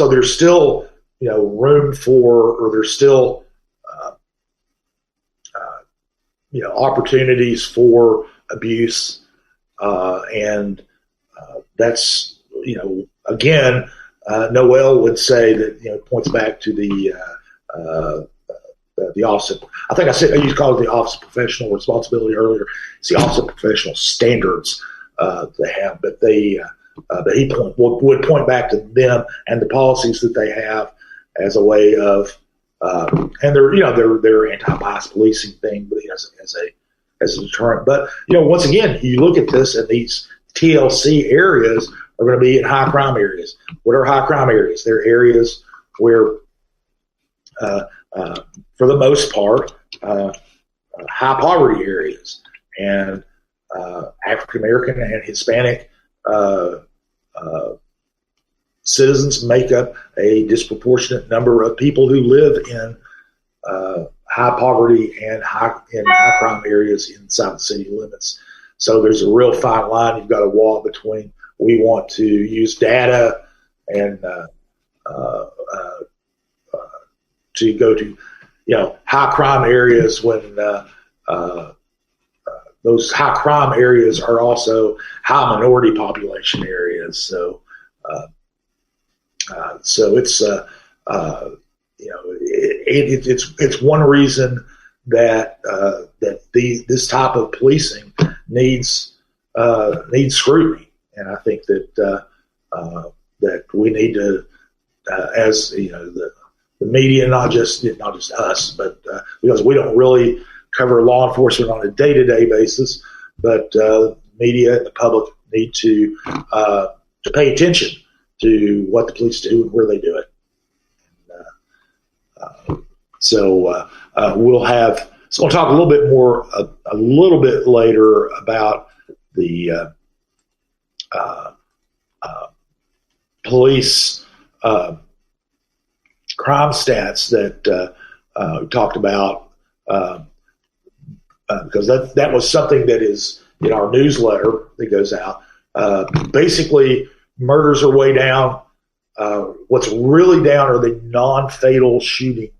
there's still room for, or there's still opportunities for abuse, and that's again, Noel would say that points back to the Office of, I think I used to call it the Office of Professional Responsibility earlier. It's the Office of Professional Standards they have, but he would point back to them and the policies that they have as a way of, and their anti-bias policing thing, but as a deterrent. But once again, you look at this, and these TLC areas are going to be in high crime areas. What are high crime areas? They're areas where, for the most part, high poverty areas, and African American and Hispanic citizens make up a disproportionate number of people who live in high poverty and high crime areas inside the city limits. So there's a real fine line you've got to walk between. We want to use data and to go to high crime areas when those high crime areas are also high minority population areas. So it's one reason that this type of policing needs scrutiny, and I think that that we need to, as the media, not just us, but because we don't really cover law enforcement on a day-to-day basis, but media and the public need to pay attention to what the police do and where they do it. So we'll have. So we'll talk a little bit more, a little bit later about the police crime stats that we talked about, because that was something that is in our newsletter that goes out. Basically, murders are way down. What's really down are the non-fatal shooting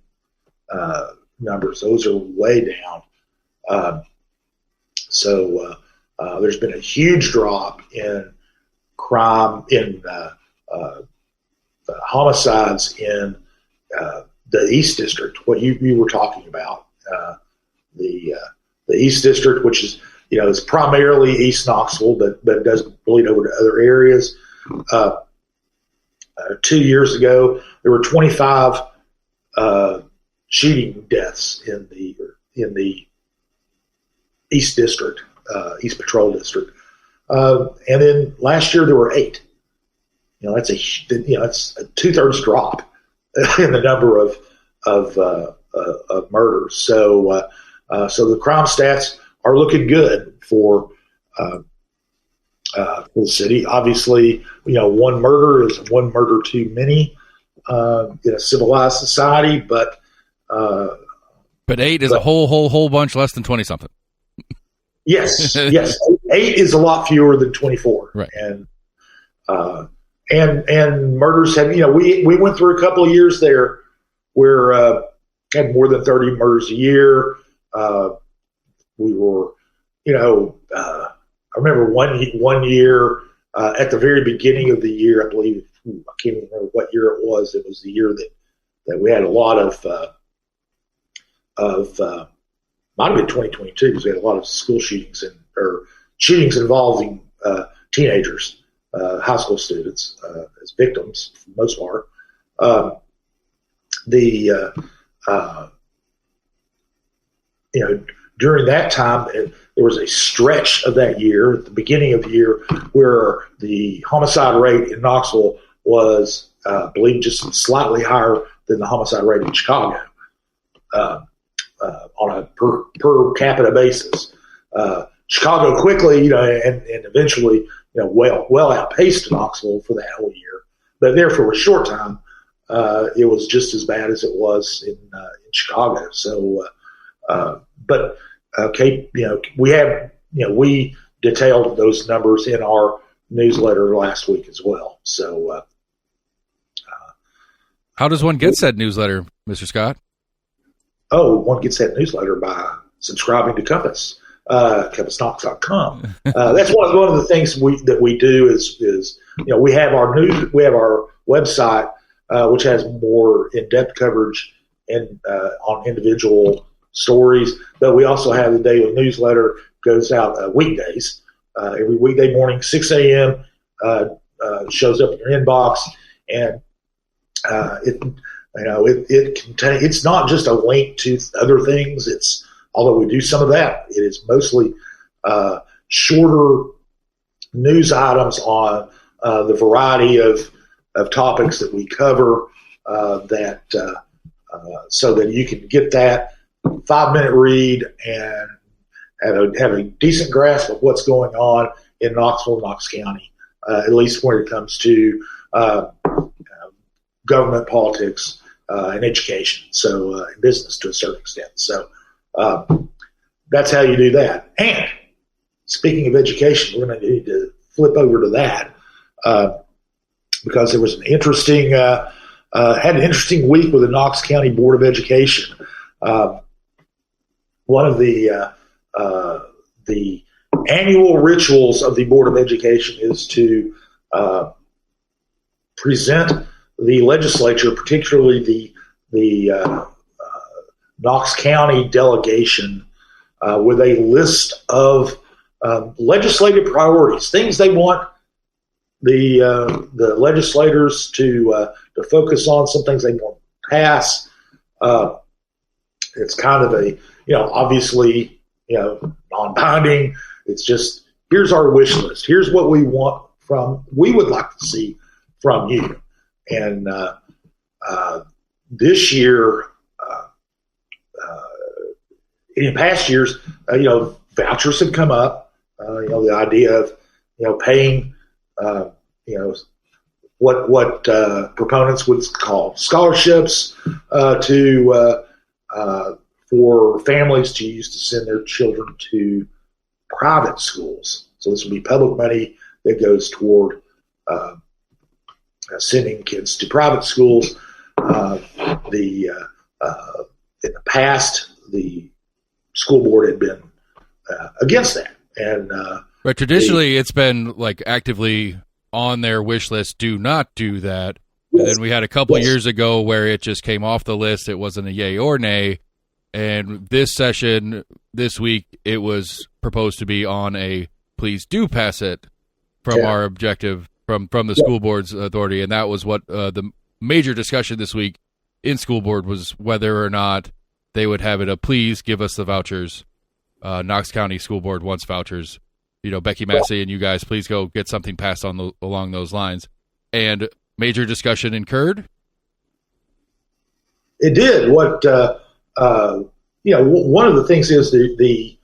numbers. Those are way down. So there's been a huge drop in crime, in homicides in the East District. What you were talking about, the East District, which is is primarily East Knoxville, but does bleed over to other areas. 2 years ago, there were 25 shooting deaths in the East District, East Patrol District, and then last year there were 8. That's a 2/3 drop in the number of murders. So the crime stats are looking good for the city. Obviously, one murder is one murder too many in a civilized society, but 8 is a whole bunch less than 20 something. Yes. 8 is a lot fewer than 24, right? And murders have we went through a couple of years there where had more than 30 murders a year. We were, I remember one year at the very beginning of the year, I believe, I can't even remember what year it was. It was the year that we had a lot of might have been 2022, because we had a lot of school shootings or shootings involving teenagers, high school students as victims for the most part. During that time, there was a stretch of that year, at the beginning of the year, where the homicide rate in Knoxville was, I believe, just slightly higher than the homicide rate in Chicago on a per capita basis. Chicago quickly, and eventually, well outpaced Knoxville for that whole year. But there for a short time, it was just as bad as it was in Chicago. So, but okay, we detailed those numbers in our newsletter last week as well. So, how does one get said newsletter, Mr. Scott? Oh, one gets that newsletter by subscribing to Compass, CompassKnox.com. That's one of the things that we do is we have our website, which has more in-depth coverage on individual stories, but we also have the daily newsletter, goes out weekdays, every weekday morning, 6 a.m. Shows up in your inbox, and it's not just a link to other things. It's, although we do some of that, it is mostly shorter news items on the variety of topics that we cover, so that you can get that 5-minute read and have a decent grasp of what's going on in Knoxville, Knox County, at least when it comes to government, politics, and education, so and business to a certain extent. So that's how you do that. And speaking of education, we're going to need to flip over to that because there was an interesting had an interesting week with the Knox County Board of Education. One of the annual rituals of the Board of Education is to present the legislature, particularly the Knox County delegation, with a list of legislative priorities, things they want the legislators to focus on some things they want to pass. It's kind of a, obviously, non-binding. It's just, here's our wish list. Here's what we would like to see from you. And this year, in past years, vouchers have come up. The idea of, paying, what proponents would call scholarships for families to use to send their children to private schools. So this would be public money that goes toward sending kids to private schools. In the past, the school board had been against that, and but traditionally it's been like actively on their wish list. Do not do that. Yes. And then we had a couple years ago where it just came off the list. It wasn't a yay or nay. And this week, it was proposed to be on a please do pass it from our objective from the school board's authority. And that was what the major discussion this week in school board was, whether or not they would have it a please give us the vouchers. Knox County School Board wants vouchers. Becky Massey and you guys, please go get something passed along those lines. And major discussion incurred. It did. What one of the things is the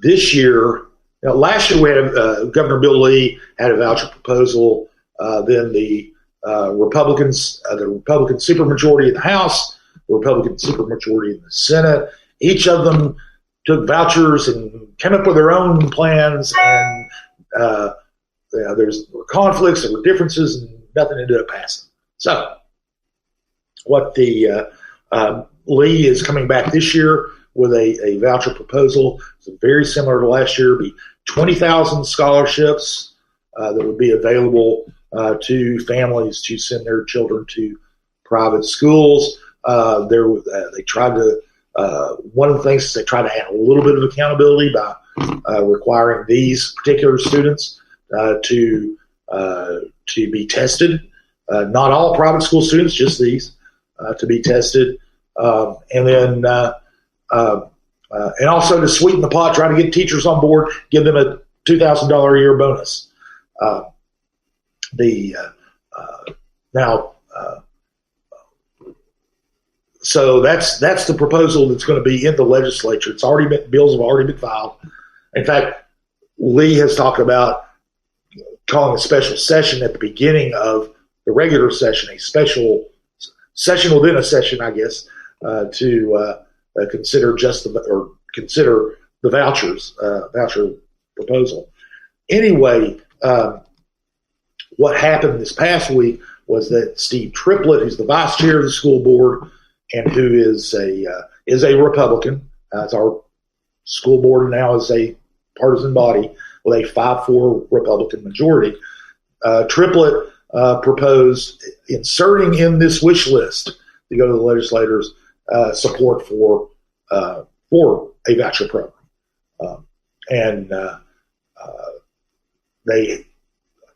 this year. Last year we had Governor Bill Lee had a voucher proposal. Then the Republican supermajority in the House, the Republican supermajority in the Senate, each of them took vouchers and came up with their own plans. And there were conflicts, there were differences, and nothing ended up passing. So what the Lee is coming back this year with a voucher proposal. It's very similar to last year. It'll be 20,000 scholarships that would be available to families to send their children to private schools. They tried to. One of the things is they try to add a little bit of accountability by requiring these particular students to be tested. Not all private school students, just these, to be tested. And then and also to sweeten the pot, try to get teachers on board, give them a $2,000 a year bonus. So that's the proposal that's going to be in the legislature. Bills have already been filed. In fact, Lee has talked about calling a special session at the beginning of the regular session, a special session within a session, I guess, to consider consider the voucher proposal. Anyway, what happened this past week was that Steve Triplett, who's the vice chair of the school board and who is a Republican, our school board now is a partisan body with a 5-4 Republican majority. Triplett proposed inserting in this wish list to go to the legislators support for a voucher program. They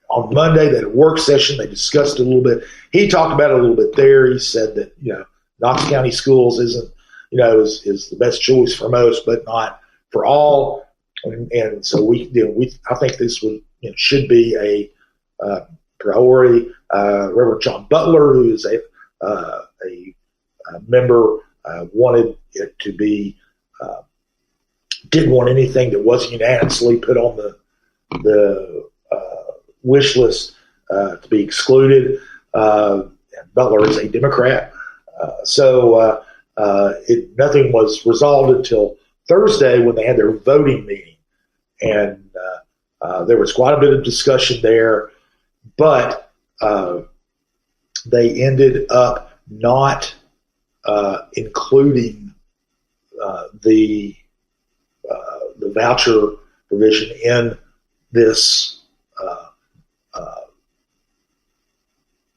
on Monday, they had a work session. They discussed it a little bit. He talked about it a little bit there. He said that, Knox County Schools isn't, is the best choice for most, but not for all. And so I think this should be a priority. Reverend John Butler, who is a member, wanted it to be, didn't want anything that wasn't unanimously put on the wish list to be excluded. And Butler is a Democrat. So nothing was resolved until Thursday when they had their voting meeting. And there was quite a bit of discussion there, but they ended up not including the voucher provision in this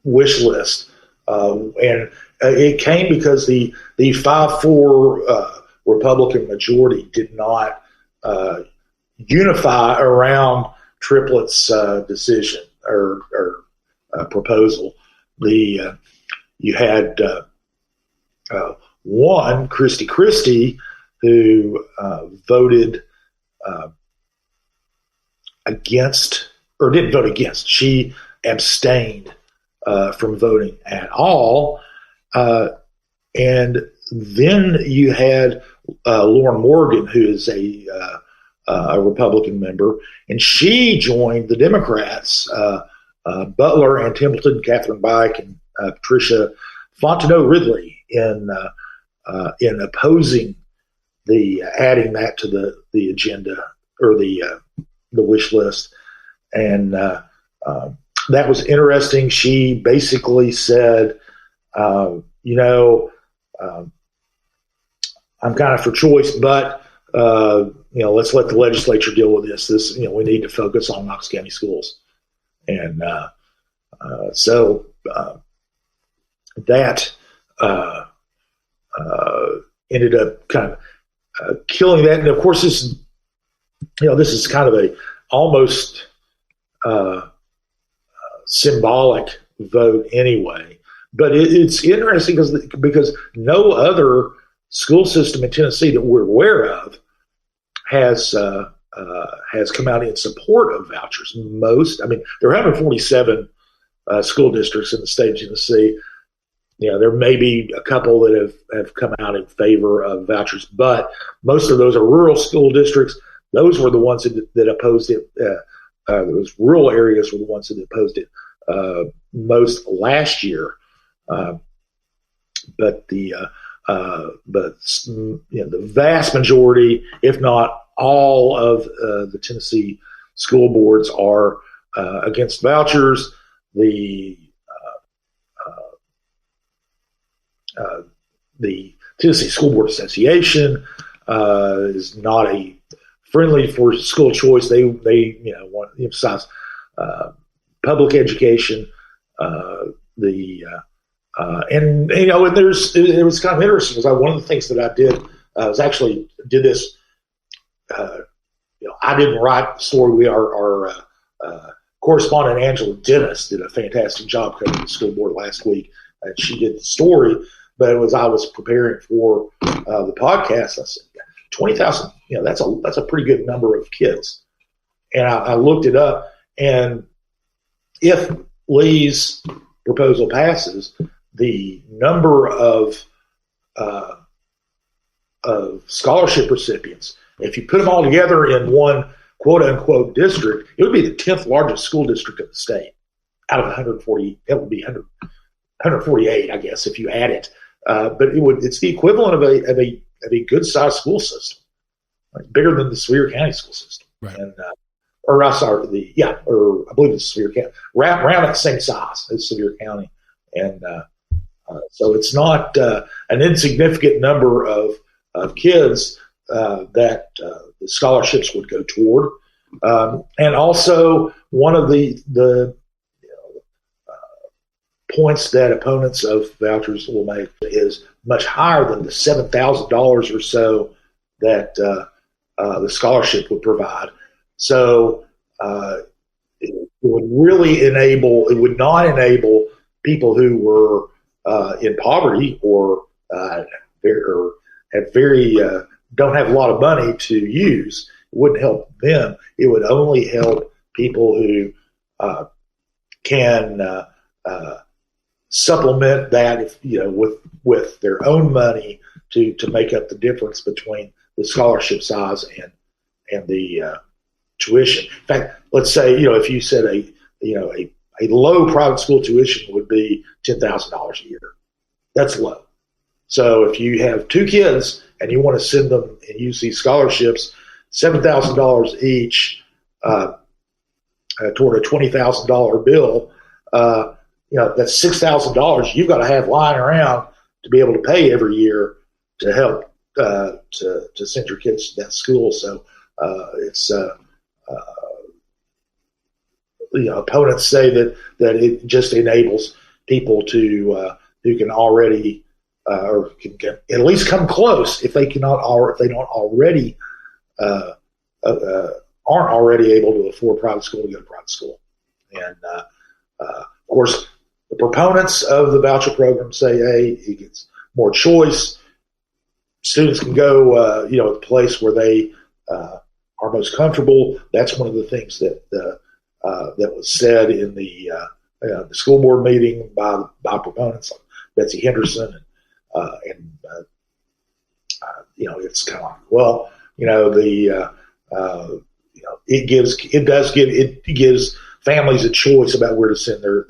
wish list. And it came because the 5-4 Republican majority did not unify around Triplett's decision. proposal. You had one, Christie, who voted against, or didn't vote against. She abstained from voting at all. And then you had Lauren Morgan, who is a Republican member, and she joined the Democrats, Butler and Templeton, Catherine Bike, and Patricia Fontenot Ridley in opposing the adding that to the agenda or the wish list. And that was interesting. She basically said, I'm kind of for choice, but let's let the legislature deal with this. We need to focus on Knox County schools. And so that ended up kind of killing that. And of course, this is kind of a almost symbolic vote anyway. But it's interesting because no other school system in Tennessee that we're aware of has come out in support of vouchers. There are 147 school districts in the state of Tennessee. There may be a couple that have come out in favor of vouchers, but most of those are rural school districts. Those were the ones that opposed it. Those rural areas were the ones that opposed it most last year. But the vast majority, if not all, of the Tennessee school boards are against vouchers. The Tennessee School Board Association is not a friendly for school choice. They want to emphasize public education. And it was kind of interesting because one of the things that I did was actually did this. I didn't write the story. Our correspondent Angela Dennis did a fantastic job covering the school board last week, and she did the story. But I was preparing for the podcast. I said, 20,000. That's a pretty good number of kids. And I looked it up, and if Lee's proposal passes, the number of scholarship recipients, if you put them all together in one quote unquote district, it would be the 10th largest school district of the state out of 140. That would be 148, I guess, if you add it. But it's the equivalent of a good sized school system, like bigger than the Sevier County school system. Right. And, I believe it's Sevier County, around that same size as Sevier County. And so it's not an insignificant number of kids that the scholarships would go toward. And also one of the points that opponents of vouchers will make is much higher than the $7,000 or so that the scholarship would provide. So it would not enable people who were in poverty or don't have a lot of money to use. It wouldn't help them. It would only help people who can supplement that, with their own money to make up the difference between the scholarship size and the tuition. In fact, let's say if you said a low private school tuition would be $10,000 a year. That's low. So if you have two kids and you want to send them and use these scholarships, $7,000 each toward a $20,000 bill, that's $6,000 you've got to have lying around to be able to pay every year to help to send your kids to that school. So it's opponents say that it just enables people to who can already or can at least come close if they cannot, or if they don't already aren't already able to afford private school, to go to private school. And course, the proponents of the voucher program say, hey, he gets more choice. Students can go, at the place where they are most comfortable. That's one of the things that was said in the school board meeting by proponents like Betsy Henderson, and it's kind of like, well, it gives families a choice about where to send their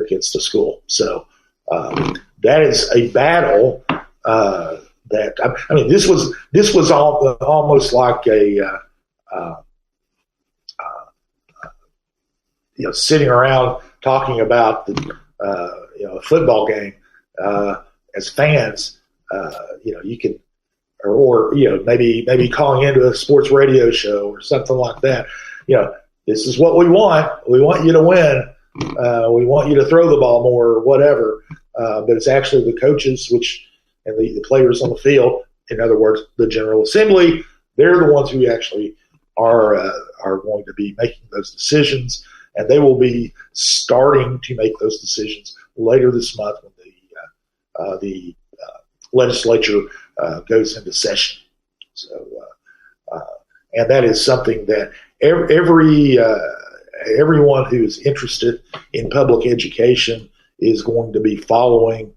kids to school. So that is a battle this was almost like a sitting around talking about a football game as fans. You can, or maybe calling into a sports radio show or something like that. This is what we want. We want you to win. We want you to throw the ball more or whatever. But it's actually the coaches, and the players on the field, in other words, the General Assembly, they're the ones who actually are going to be making those decisions, and they will be starting to make those decisions later this month when the legislature goes into session. So, and that is something that everyone who is interested in public education is going to be following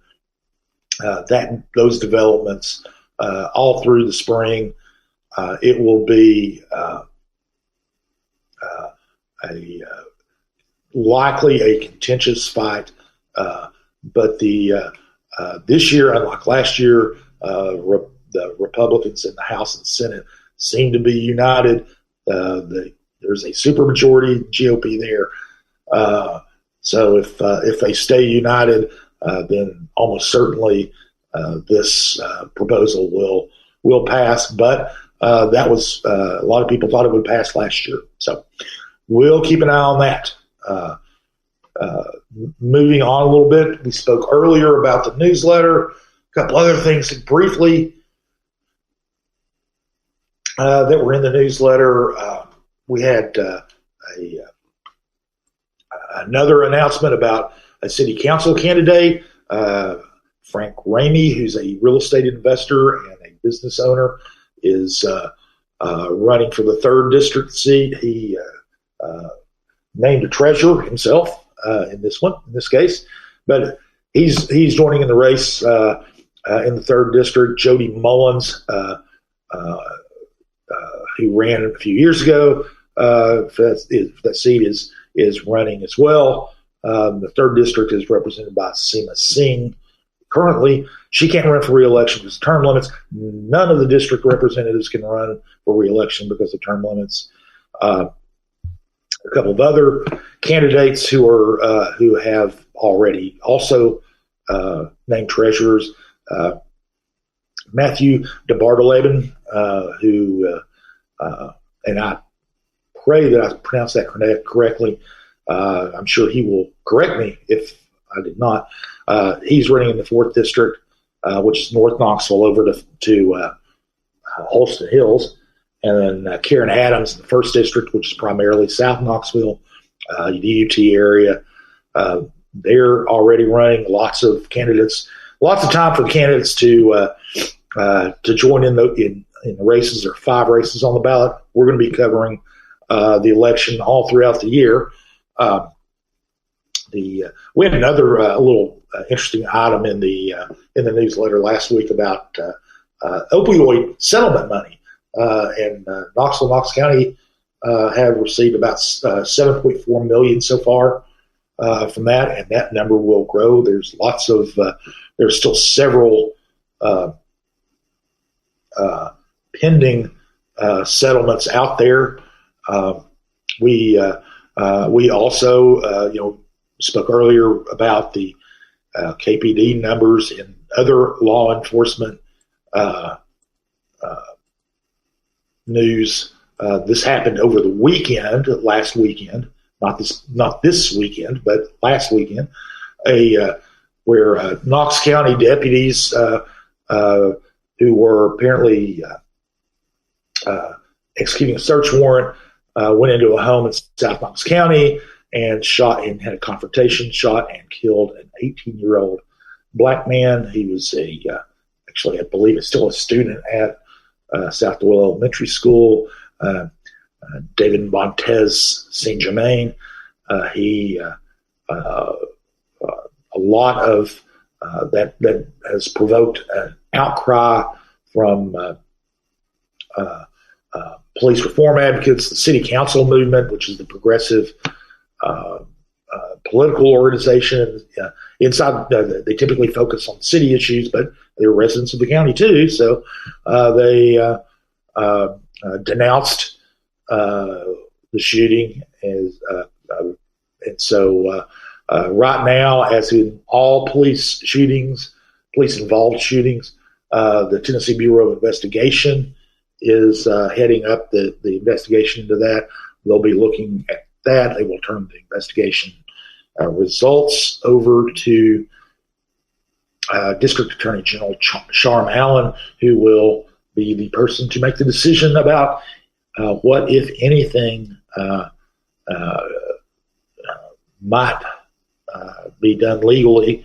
those developments all through the spring. It will be likely a contentious fight, but this year, unlike last year, the Republicans in the House and Senate seem to be united. There's a supermajority GOP there, so if they stay united, then almost certainly this proposal will pass. But that was a lot of people thought it would pass last year, so we'll keep an eye on that. Moving on a little bit, we spoke earlier about the newsletter. A couple other things briefly that were in the newsletter. We had another announcement about a city council candidate, Frank Ramey, who's a real estate investor and a business owner, is running for the 3rd district seat. He named a treasurer himself in this case, but he's joining in the race in the 3rd district. Jody Mullins, who ran a few years ago, that seat is running as well. The 3rd district is represented by Seema Singh. Currently, she can't run for re-election because of term limits. None of the district representatives can run for re-election because of term limits. A couple of other candidates who have already also named treasurers. Matthew DeBartoleben, who and I pray that I pronounced that correctly. I'm sure he will correct me if I did not. He's running in the 4th district, which is North Knoxville, over to Holston Hills. And then Karen Adams in the 1st district, which is primarily South Knoxville, the UT area. They're already running. Lots of time for candidates to join in the races. There are 5 races on the ballot. We're going to be covering the election all throughout the year. We had another little interesting item in the newsletter last week about opioid settlement money, and Knoxville, Knox County have received about $7.4 million so far from that, and that number will grow. There's there's still several pending settlements out there. We also spoke earlier about the KPD numbers in other law enforcement news. This happened over the weekend, last weekend, not this weekend, but last weekend, where Knox County deputies who were apparently executing a search warrant went into a home in South Knox County and shot and had a confrontation, shot and killed an 18-year-old black man. He was actually, I believe, is still a student at South Doyle Elementary School. David Montez St. Germain. A lot of that has provoked an outcry from police reform advocates, the city council movement, which is the progressive political organization. Inside, they typically focus on city issues, but they're residents of the county too. So they denounced the shooting, and so right now, as in all police involved shootings, the Tennessee Bureau of Investigation is heading up the investigation into that. They'll be looking at that. They will turn the investigation results over to District Attorney General Sharm Allen, who will be the person to make the decision about what, if anything, might be done legally.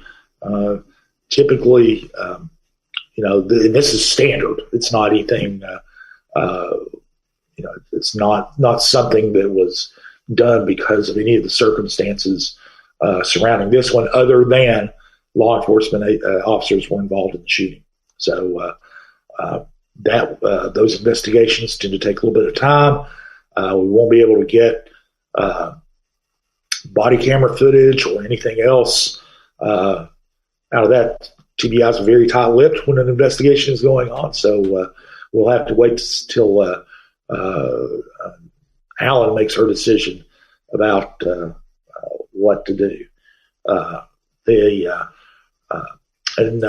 Typically, and this is standard. It's not anything. It's not something that was done because of any of the circumstances surrounding this one, other than law enforcement officers were involved in the shooting. So those investigations tend to take a little bit of time. We won't be able to get body camera footage or anything else out of that. TBI is very tight-lipped when an investigation is going on, so we'll have to wait till Allen makes her decision about what to do. And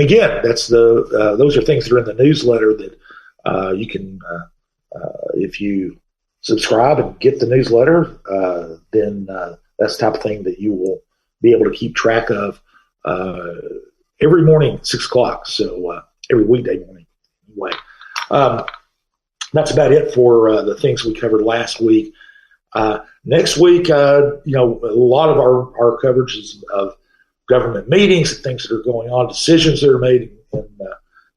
again, that's those are things that are in the newsletter that you can, if you subscribe and get the newsletter, then that's the type of thing that you will be able to keep track of every morning at 6 o'clock. So every weekday morning, anyway. That's about it for the things we covered last week. Next week, a lot of our coverage is of government meetings and things that are going on, decisions that are made in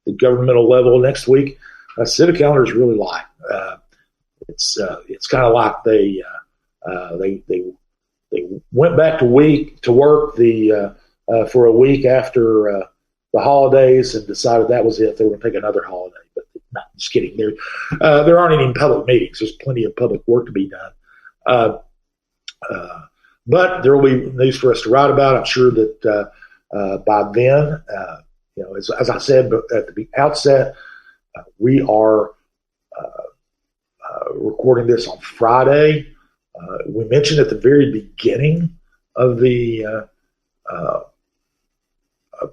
the governmental level. Next week, civic calendar is really light. It's kind of like they went back to work for a week after the holidays and decided that was it. They were going to take another holiday, but not just kidding. There aren't any public meetings. There's plenty of public work to be done. But there will be news for us to write about. I'm sure that by then, as I said at the outset, we are recording this on Friday. We mentioned at the very beginning of the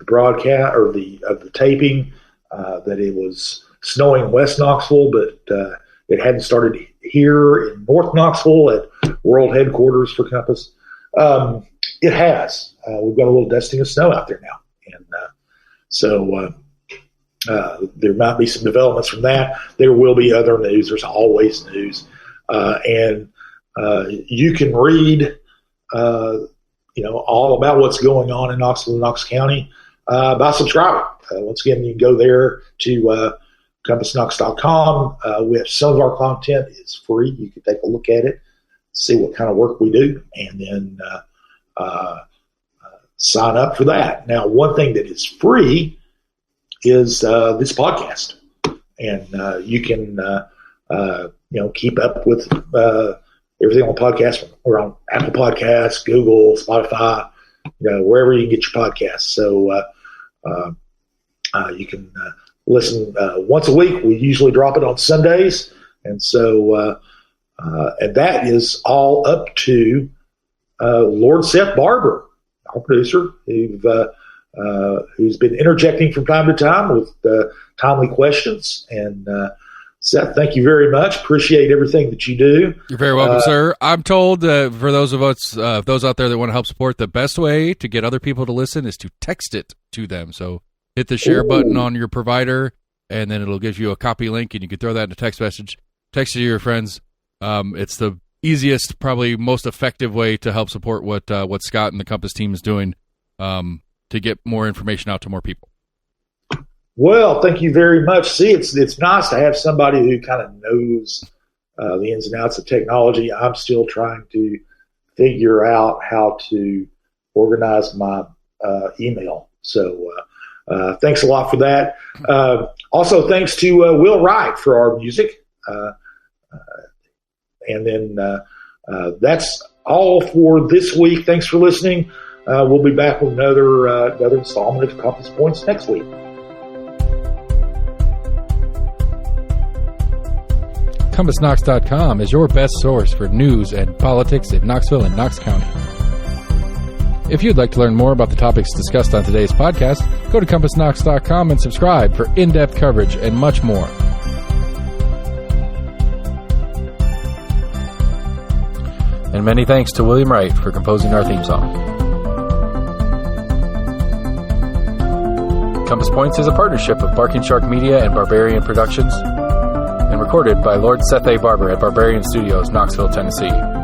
broadcast or of the taping that it was snowing in West Knoxville, but it hadn't started here in North Knoxville at World Headquarters for Compass. It has. We've got a little dusting of snow out there now, and so there might be some developments from that. There will be other news. There's always news, and you can read all about what's going on in Knoxville and Knox County by subscribing. Once again, you can go there to CompassKnox.com. We have some of our content is free. You can take a look at it, see what kind of work we do, and then sign up for that. Now, one thing that is free is this podcast, and you can keep up with everything on podcast. We're on Apple Podcasts, Google, Spotify, wherever you can get your podcasts. So you can listen once a week. We usually drop it on Sundays, and so and that is all up to Lord Seth Barber, our producer, who's been interjecting from time to time with timely questions. And Seth, thank you very much. Appreciate everything that you do. You're very welcome, sir. I'm told for those of us, those out there that want to help support, the best way to get other people to listen is to text it to them. So hit the share button on your provider, and then it'll give you a copy link, and you can throw that in a text message. Text it to your friends. It's the easiest, probably most effective way to help support what Scott and the Compass team is doing to get more information out to more people? Well, thank you very much. See, it's nice to have somebody who kind of knows the ins and outs of technology. I'm still trying to figure out how to organize my email. So thanks a lot for that. Also, thanks to Will Wright for our music. And then that's all for this week. Thanks for listening. We'll be back with another installment of Compass Points next week. CompassKnox.com is your best source for news and politics in Knoxville and Knox County. If you'd like to learn more about the topics discussed on today's podcast, go to CompassKnox.com and subscribe for in-depth coverage and much more. And many thanks to William Wright for composing our theme song. Compass Points is a partnership of Barking Shark Media and Barbarian Productions, and recorded by Lord Seth A. Barber at Barbarian Studios, Knoxville, Tennessee.